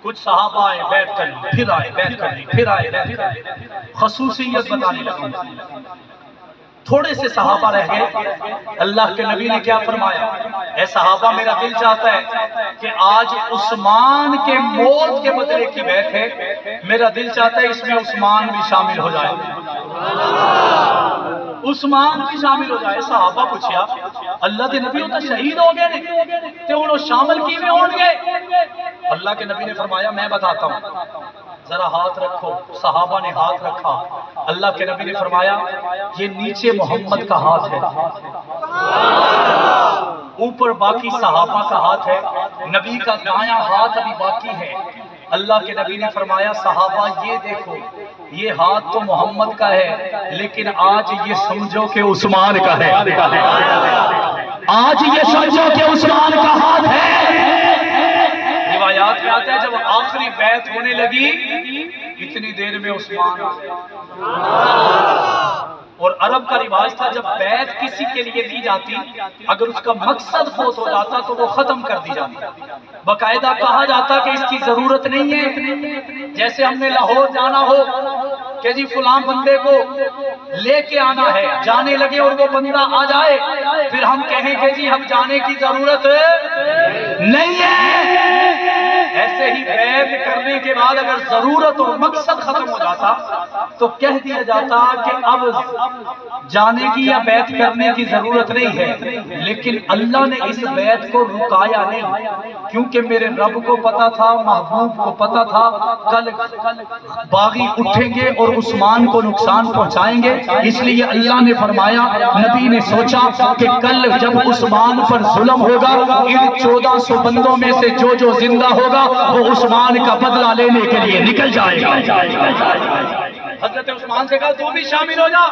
کچھ صحابہ آئے بیعت کر لی, پھر آئے بیعت کر لی, پھر آئے بیعت کر لی. خصوصیت بتانے لگا. تھوڑے سے صحابہ رہ گئے. اللہ کے نبی نے کیا فرمایا, اے صحابہ میرا دل چاہتا ہے کہ آج عثمان کے موت کے بدلے کی بیعت ہے, میرا دل چاہتا ہے اس میں عثمان بھی شامل ہو جائے, عثمان بھی شامل ہو جائے. صحابہ پوچھیا اللہ کے نبی تو شہید ہو گئے نہیں تے انہوں شامل کی میں ہون گئے. اللہ کے نبی نے فرمایا میں بتاتا ہوں, ذرا ہاتھ رکھو. صحابہ نے ہاتھ رکھا. اللہ کے نبی نے فرمایا یہ نیچے محمد کا ہاتھ ہے, اوپر باقی صحابہ کا ہاتھ ہے, نبی کا دایاں ہاتھ ابھی باقی ہے. اللہ کے نبی نے فرمایا صحابہ یہ دیکھو یہ ہاتھ تو محمد کا ہے لیکن آج یہ سمجھو کہ عثمان کا ہے. آج یہ سمجھو کہ عثمان کا ہاتھ ہے. روایات میں آتا ہے جب آخری بیعت ہونے لگی اتنی دیر میں عثمان, اور عرب کا رواج تھا جب بیعت کسی کے لیے لی جاتی اگر اس کا مقصد فوت ہو جاتا تو وہ ختم کر دی جاتی. باقاعدہ کہا جاتا کہ اس کی ضرورت نہیں ہے. جیسے ہم نے لاہور جانا ہو کہ جی فلاں بندے کو لے کے آنا ہے, جانے لگے اور وہ بندہ آ جائے, پھر ہم کہیں کہ جی ہم جانے کی ضرورت نہیں ہے. ایسے ہی بیعت کرنے کے بعد اگر ضرورت اور مقصد ختم ہو جاتا تو کہہ دیا جاتا کہ اب جانے کی یا بیعت کرنے کی ضرورت نہیں ہے. لیکن اللہ نے اس بیعت کو رکایا نہیں, کیونکہ میرے رب کو پتا تھا, محبوب کو پتا تھا کل باغی اٹھیں گے اور عثمان کو نقصان پہنچائیں گے. اس لیے اللہ نے فرمایا, نبی نے سوچا کہ کل جب عثمان پر ظلم ہوگا ان 1400 بندوں میں سے جو زندہ ہوگا وہ عثمان کا بدلہ لینے کے لیے نکل جائے گا. حضرت عثمان سے کہا تو بھی شامل ہو جا.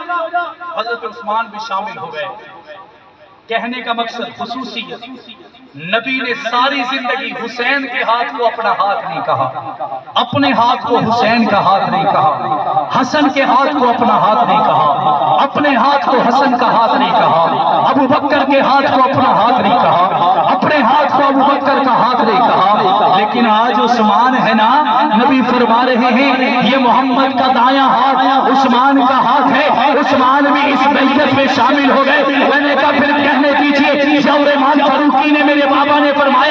حضرت عثمان بھی شامل ہو گئے. کہنے کا مقصد خصوصیت, نبی نے ساری زندگی حسین کے ہاتھ کو اپنا ہاتھ نہیں کہا, اپنے ہاتھ کو حسین کا ہاتھ نہیں کہا, حسن کے ہاتھ کو اپنا ہاتھ نہیں کہا, اپنے ہاتھ کو حسن کا ہاتھ نہیں کہا, ابو بکر کے ہاتھ کو اپنا ہاتھ نہیں کہا, اپنے ہاتھ کو ابو بکر کا ہاتھ نہیں کہا. لیکن آج عثمان ہے نا, نبی فرما رہے ہیں یہ محمد کا دایاں ہاتھ عثمان کا ہاتھ ہے, عثمان بھی اس بیعت میں شامل ہو گئے. میں نے کہا پھر کہنے دیجئے شاہ امام فاروقی نے, میرے بابا نے فرمایا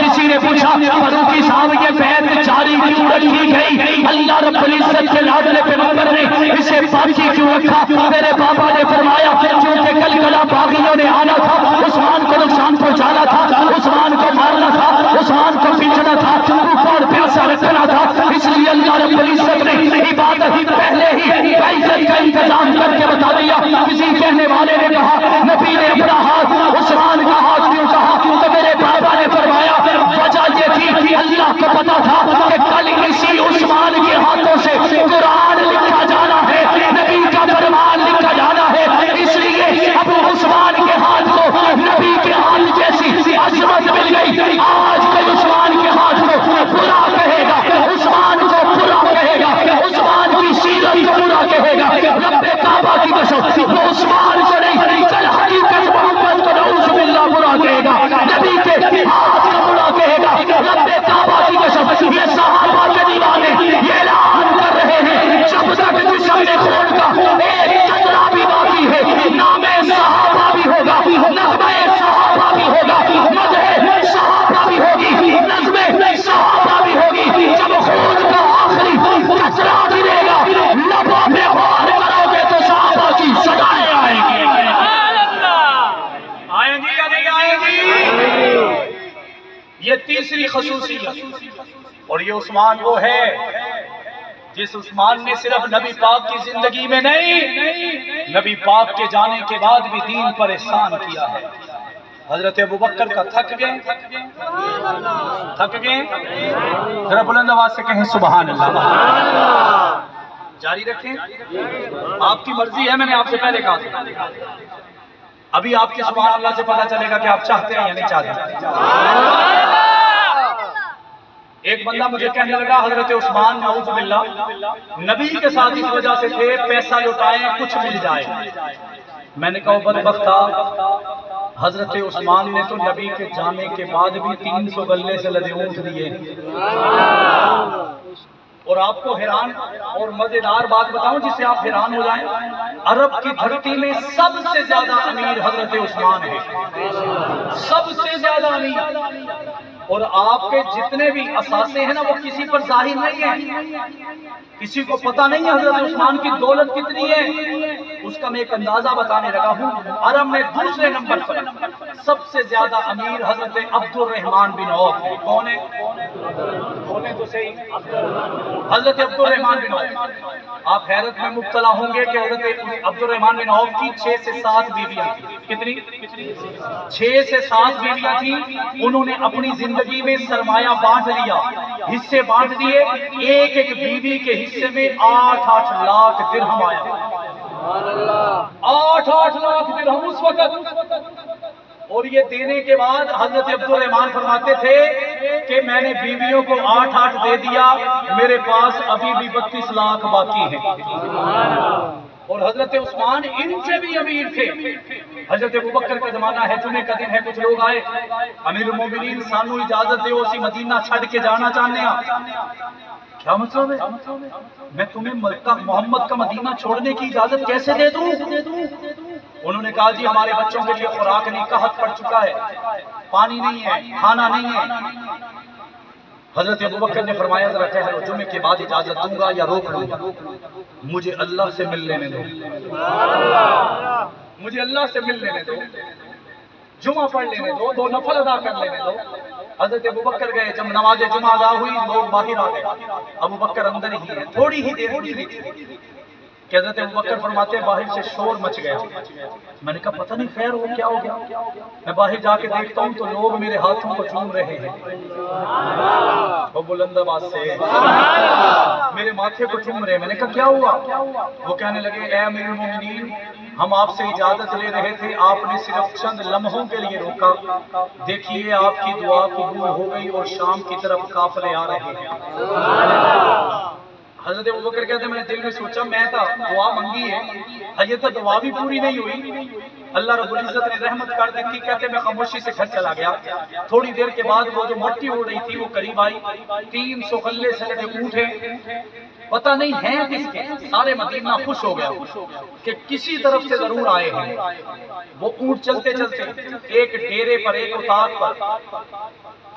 کسی نے پوچھا فاروقی صاحب یہ بیعت جاری کیوں رکھی گئی؟ اللہ رب العزت کے لاڈلے پیغمبر نے اسے باقی کیوں رکھا؟ میرے بابا نے فرمایا کیونکہ کل کلا باغیوں نے آنا تھا، عثمان کو نقصان پہنچانا تھا، عثمان کو مارنا تھا، عثمان کو پیچھنا تھا، بھوکا اور پیاسا رکھنا تھا، اس لیے اللہ رب العزت نے عبادت ہی پہلے ہی عزت کا انتظام کر کے بتا دیا۔ کسی کہنے والے نے کہا نبی نے اپنا ہاتھ عثمان کا ہاتھ کیوں کہا؟ تو میرے بابا نے فرمایا وجہ یہ تھی کہ اللہ کو پتا تھا کہ کل اسی عثمان کے ہاتھوں سے قرآن لکھا جانا ہے، نبی کا فرمان لکھا جانا ہے، اس لیے اب عثمان کے ہاتھ کو نبی کے ہاتھ جیسی عظمت مل گئی۔ آج کوئی عثمان کے ہاتھ کو برا کہے گا، عثمان کو برا کہے گا، عثمان کی سیرت کو برا کہے گا، رب کعبہ کی قسم وہ عثمان کو نہیں کل حقیقت محمد کو نعوذ باللہ برا کہے گا، نبی کے ہاتھ کو برا کہے گا، رب کعبہ کی قسم یہ صحابہ کے دیوانے یہ اعلان کر رہے ہیں جب تک جسم خون کا ایک قطرہ بھی باقی ہے نام صحابہ بھی ہوگا، نغمہ صحابہ بھی ہوگا، مدح صحابہ بھی ہوگی، نظم صحابہ بھی ہوگی۔ جب خون کا آخری قطرہ گرے گا لبوں پہ غور کرو گے تو صحابہ کی صدائیں آئیں گی۔ آئیں گی یا نہیں آئیں گی؟ یہ تیسری خصوصیت، اور یہ عثمان وہ ہے جس عثمان نے صرف نبی پاک کی زندگی میں نہیں، نبی پاک کے جانے کے بعد بھی دین پر احسان کیا ہے۔ حضرت ابوبکر کا تھک گئے، ذرا بلند آواز سے کہیں سبحان اللہ۔ جاری رکھیں، آپ کی مرضی ہے، میں نے آپ سے پہلے کہا تھا ابھی آپ کے سبحان اللہ سے پتہ چلے گا کہ آپ چاہتے ہیں یا نہیں چاہتے۔ ایک بندہ مجھے کہنے لگا حضرت عثمان نعوذ باللہ نبی کے ساتھ اس وجہ سے تھے پیسہ لٹائیں کچھ مل جائے۔ میں نے کہا بدبختا، حضرت عثمان نے تو نبی کے جانے کے بعد بھی 300 غلے سے لدے اونٹ دیے، اور آپ کو حیران اور مزیدار بات بتاؤں جس سے آپ حیران ہو جائیں، عرب کی دھرتی میں سب سے زیادہ امیر حضرت عثمان ہے، سب سے زیادہ امیر، اور آپ کے جتنے بھی اثاثے ہیں نا وہ کسی پر ظاہر نہیں ہیں، کسی کو پتہ نہیں ہے حضرت عثمان کی دولت کتنی ہے۔ اس کا میں ایک اندازہ بتانے لگا ہوں، عرب میں دوسرے نمبر پر سب سے زیادہ امیر حضرت عبد الرحمن بن عوف ہے۔ کون ہے؟ بولیں تو صحیح، حضرت عبد الرحمن بن عوف۔ آپ حیرت میں مبتلا ہوں گے کہ حضرت عبد الرحمن بن عوف کی 6 سے 7 بیویاں تھیں۔ کتنی؟ 6 سے 7 بیویاں تھیں۔ انہوں نے اپنی زندگی میں سرمایہ بانٹ لیا، حصے بانٹ دیے، ایک ایک بیوی کے حصے میں 8-8 لاکھ درہم آیا۔ 8-8 لاکھ درہم اس وقت، اور یہ دینے کے بعد حضرت عبد الرحمن فرماتے تھے کہ میں نے بیویوں کو 8-8 دے دیا، میرے پاس ابھی بھی 32 لاکھ باقی ہیں۔ اور حضرت عثمان ان سے بھی امیر تھے۔ حضرت ابوبکر کا زمانہ ہے، جمعے کا دن ہے، کچھ لوگ آئے، امیر المومنین سانو اجازت دے اسی مدینہ چھڑ کے جانا چاہنے ہیں۔ کیا مطلب ہے؟ میں تمہیں مکہ محمد کا مدینہ چھوڑنے کی اجازت کیسے دے دوں؟ انہوں نے کہا جی ہمارے بچوں کے لیے خوراک نہیں، قحط پڑ چکا ہے، پانی نہیں ہے، کھانا نہیں ہے۔ حضرت ابوبکر نے فرمایا ذرا ٹھہرو، جمعے کے بعد اجازت دوں گا یا روک لوں گا، مجھے اللہ سے مل لینے دو، مجھے اللہ سے مل لینے دو، جمعہ پڑھ لینے دو، 2 نفل ادا کر لینے دو۔ حضرت ابوبکر گئے، جب نماز جمعہ ادا ہوئی لوگ باہر آ گئے، ابوبکر اندر ہی ہے، تھوڑی ہی دیر گزری تھی کہ حضرت ابوبکر فرماتے ہیں باہر سے شور مچ گیا۔ میں نے کہا پتہ نہیں خیر ہو کیا ہو گیا، میں باہر جا کے دیکھتا ہوں تو لوگ میرے ہاتھوں کو چوم رہے ہیں، وہ بلند آواز سے میرے ماتھے کو چوم رہے ہیں۔ میں نے کہا کیا ہوا؟ وہ کہنے لگے اے امیر المومنین، ہم آپ سے اجازت لے رہے تھے، آپ نے صرف چند لمحوں کے لیے روکا، دیکھیے آپ کی دعا قبول ہو گئی اور شام کی طرف قافلے آ رہے ہیں۔ حضرت ابوبکر کہتے ہیں میں نے دل میں سوچا میں تھا دعا منگی ہے، یہ تو دعا بھی پوری نہیں ہوئی، اللہ رب العزت نے رحمت کر دی تھی۔ کہتے میں خاموشی سے گھر چلا گیا، تھوڑی دیر کے بعد وہ جو مٹی اڑ رہی تھی وہ قریب آئی، 300 غلے سے لدے اونٹ ہیں، پتہ نہیں ہیں کس کے، سارے مدینہ خوش ہو گیا کہ کسی طرف سے ضرور آئے ہیں۔ وہ اونٹ چلتے چلتے ایک ڈیرے پر، ایک اتاق پر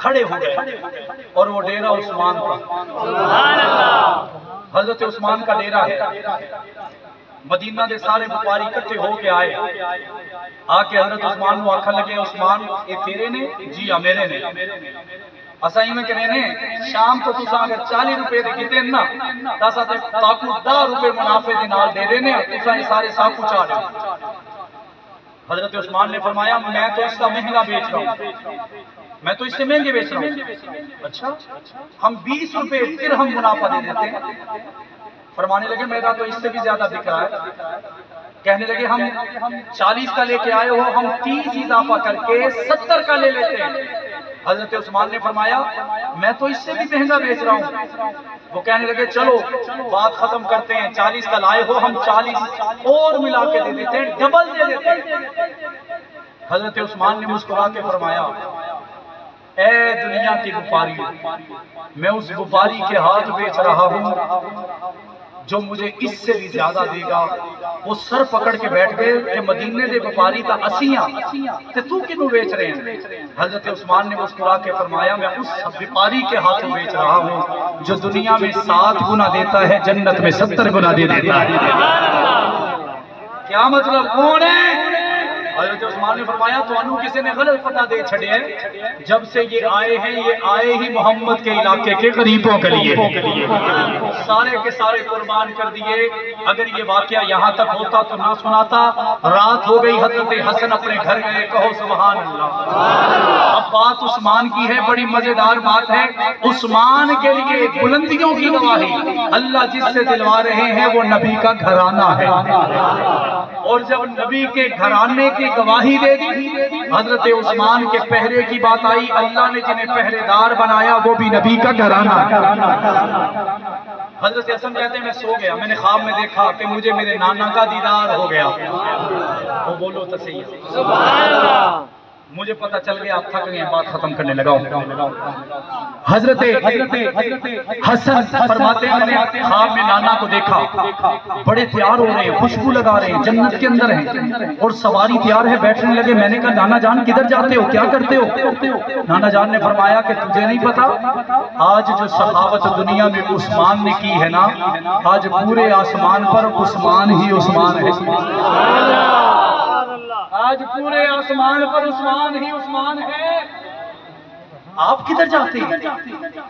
کھڑے ہو گئے اور وہ ڈیرہ عثمان کا، حضرت عثمان کا ڈیرہ ہے۔ مدینہ دے سارے وپاری اکٹھے ہو کے آئے، آ کے حضرت عثمان کو آکھن لگے عثمان یہ تیرے نے؟ جی ہاں میرے نے۔ اسائی میں کہنے نے شام تو تسا اگر 40 روپے دے کیتے نا تاسا تے تاکو 10 روپے منافع دے نال دے دینے تسا یہ سارے ساکو چاہ رہے۔ حضرت عثمان نے فرمایا میں تو اس کا مہنگا بیچ رہا ہوں، میں تو اس سے مہنگے بیچ رہا ہوں۔ اچھا ہم 20 روپے درہم منافع دے دیتے ہیں۔ فرمانے لگے میرا تو اس سے بھی زیادہ بک رہا ہے۔ کہنے لگے ہم 40 کا لے کے آئے ہو، ہم 30 اضافہ کر کے 70 کا لے لیتے ہیں۔ حضرت عثمان نے فرمایا میں تو اس سے بھی مہنگا بیچ رہا ہوں۔ وہ کہنے لگے چلو بات ختم کرتے ہیں، 40 کا لائے ہو ہم 40 اور ملا کے دے دیتے ہیں، ڈبل دے دیتے ہیں۔ حضرت عثمان نے مسکرا کے فرمایا اے دنیا کی وپاری، میں اس وپاری کے ہاتھ بیچ رہا ہوں جو مجھے اس سے بھی زیادہ دے گا۔ وہ سر پکڑ کے بیٹھ گئے کہ مدینے دے وپاری تا اسیاں تے تو کنوں بیچ رہے ہیں؟ حضرت عثمان نے مسکرا کے فرمایا میں اس وپاری کے ہاتھ بیچ رہا ہوں جو دنیا میں 7 گنا دیتا ہے، جنت میں 70 گنا دے دیتا ہے۔ کیا مطلب کون ہے؟ حضرت عثمان نے فرمایا تو انہوں کسی نے غلط پتہ دے چھڑے ہیں، جب سے یہ آئے ہیں یہ آئے ہی محمد کے علاقے کے غریبوں کے لیے، سارے کے سارے قربان کر دیے۔ اگر یہ واقعہ یہاں تک ہوتا تو نہ سناتا۔ رات ہو گئی، حضرت حسن اپنے گھر گئے، کہو سبحان اللہ۔ اب بات عثمان کی ہے، بڑی مزیدار بات ہے۔ عثمان کے لیے بلندیوں کی گواہی اللہ جس سے دلوا رہے ہیں وہ نبی کا گھرانہ ہے، اور جب نبی کے گھرانے کی گواہی دے دی، حضرت عثمان کے پہرے کی بات آئی، اللہ نے جنہیں پہرے دار بنایا وہ بھی نبی کا گھرانہ۔ حضرت حسن کہتے ہیں میں سو گیا، میں نے خواب میں دیکھا کہ مجھے میرے نانا کا دیدار ہو گیا۔ وہ بولو تو صحیح ہے، سبحان اللہ۔ مجھے پتہ چل گیا آپ تھک گئے، بات ختم کرنے لگا ہوں۔ حضرت حسن فرماتے ہیں میں نے خواب میں نانا کو دیکھا، بڑے تیار ہو رہے ہیں، خوشبو لگا رہے ہیں، جنت کے اندر ہیں، اور سواری تیار ہے، بیٹھنے لگے۔ میں نے کہا نانا جان کدھر جاتے ہو، کیا کرتے ہو؟ نانا جان نے فرمایا کہ تجھے نہیں پتا آج جو سخاوت دنیا میں عثمان نے کی ہے نا، آج پورے آسمان پر عثمان ہی عثمان ہے۔ آج پورے آسمان پر عثمان ہی عثمان ہے۔ آپ کدھر جاتے ہیں؟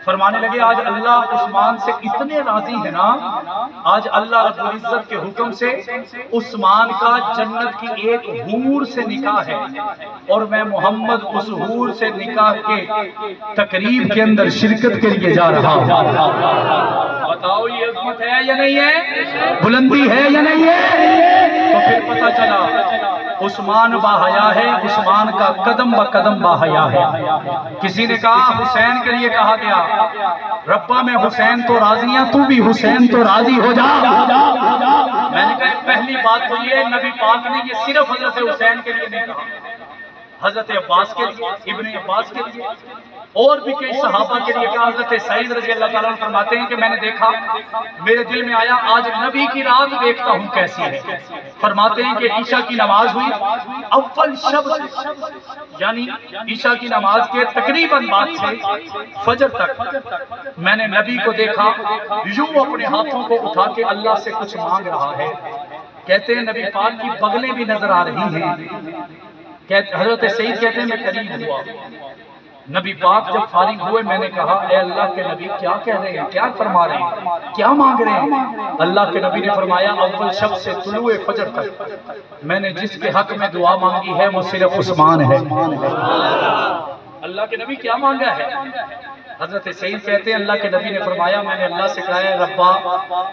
فرمانے لگے آج اللہ عثمان سے اتنے راضی ہے نا، آج اللہ رب العزت کے حکم سے عثمان کا جنت کی ایک حور سے نکاح ہے، اور میں محمد اس حور سے نکاح کے تقریب کے اندر شرکت کے لیے جا رہا ہوں۔ بتاؤ یہ عظمت ہے یا نہیں ہے؟ بلندی ہے یا نہیں ہے؟ تو پھر پتہ چلا عثمان باحیا ہے، عثمان کا قدم با قدم باحیا ہے۔ کسی نے کہا حسین کے لیے کہا گیا ربا میں حسین تو راضی ہوں، تو بھی حسین تو راضی ہو جا۔ میں نے کہا پہلی بات تو یہ نبی پاک نے یہ صرف حضرت حسین کے لیے نہیں کہا، حضرت عباس کے لیے، ابن عباس کے لیے، اور بھی کئی صحابہ کے لیے کہا۔ حضرت سعید رضی اللہ تعالیٰ عنہ فرماتے ہیں کہ میں نے دیکھا، میرے دل میں آیا آج نبی کی رات دیکھتا ہوں کیسی ہے۔ فرماتے ہیں کہ عشاء کی نماز ہوئی، اول شب سے یعنی عشاء کی نماز کے تقریباً بعد سے فجر تک میں نے نبی کو دیکھا یوں اپنے ہاتھوں کو اٹھا کے اللہ سے کچھ مانگ رہا ہے۔ کہتے ہیں نبی پاک کی بغلیں بھی نظر آ رہی ہیں۔ حضرت سعید کہتے ہیں میں قریب ہوا، نبی پاک جب فارغ ہوئے میں نے کہا اے اللہ کے نبی کیا کہہ رہے ہیں، کیا فرما رہے ہیں، کیا مانگ رہے ہیں؟ اللہ کے نبی نے فرمایا اول شب سے طلوع فجر تک میں نے جس کے حق میں دعا مانگی ہے وہ صرف عثمان ہے۔ اللہ کے نبی کیا مانگا ہے؟ حضرت سعید کہتے ہیں اللہ کے نبی نے فرمایا میں نے اللہ سے کہا ہے ربا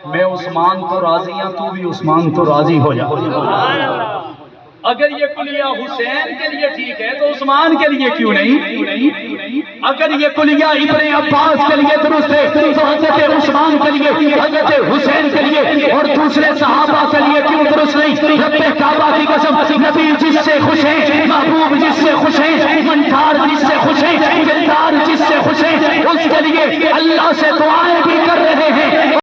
میں عثمان تو راضی ہوں، تو بھی عثمان تو راضی ہو جا۔ اگر یہ کلیہ حسین کے لیے ٹھیک ہے تو عثمان کے لیے کیوں نہیں؟ اگر یہ کلیہ ابن عباس کے لیے درست ہے تو حضرت عثمان کے لیے، حضرت حسین کے لیے اور دوسرے صحابہ کے لیے کیوں درست نہیں؟ رب کعبہ کی قسم نبی جس سے خوش ہیں، محبوب جس سے خوش ہیں، منٹار جس سے خوش ہیں، دلدار جس سے خوش ہیں، اس کے لیے اللہ سے دعائیں بھی کر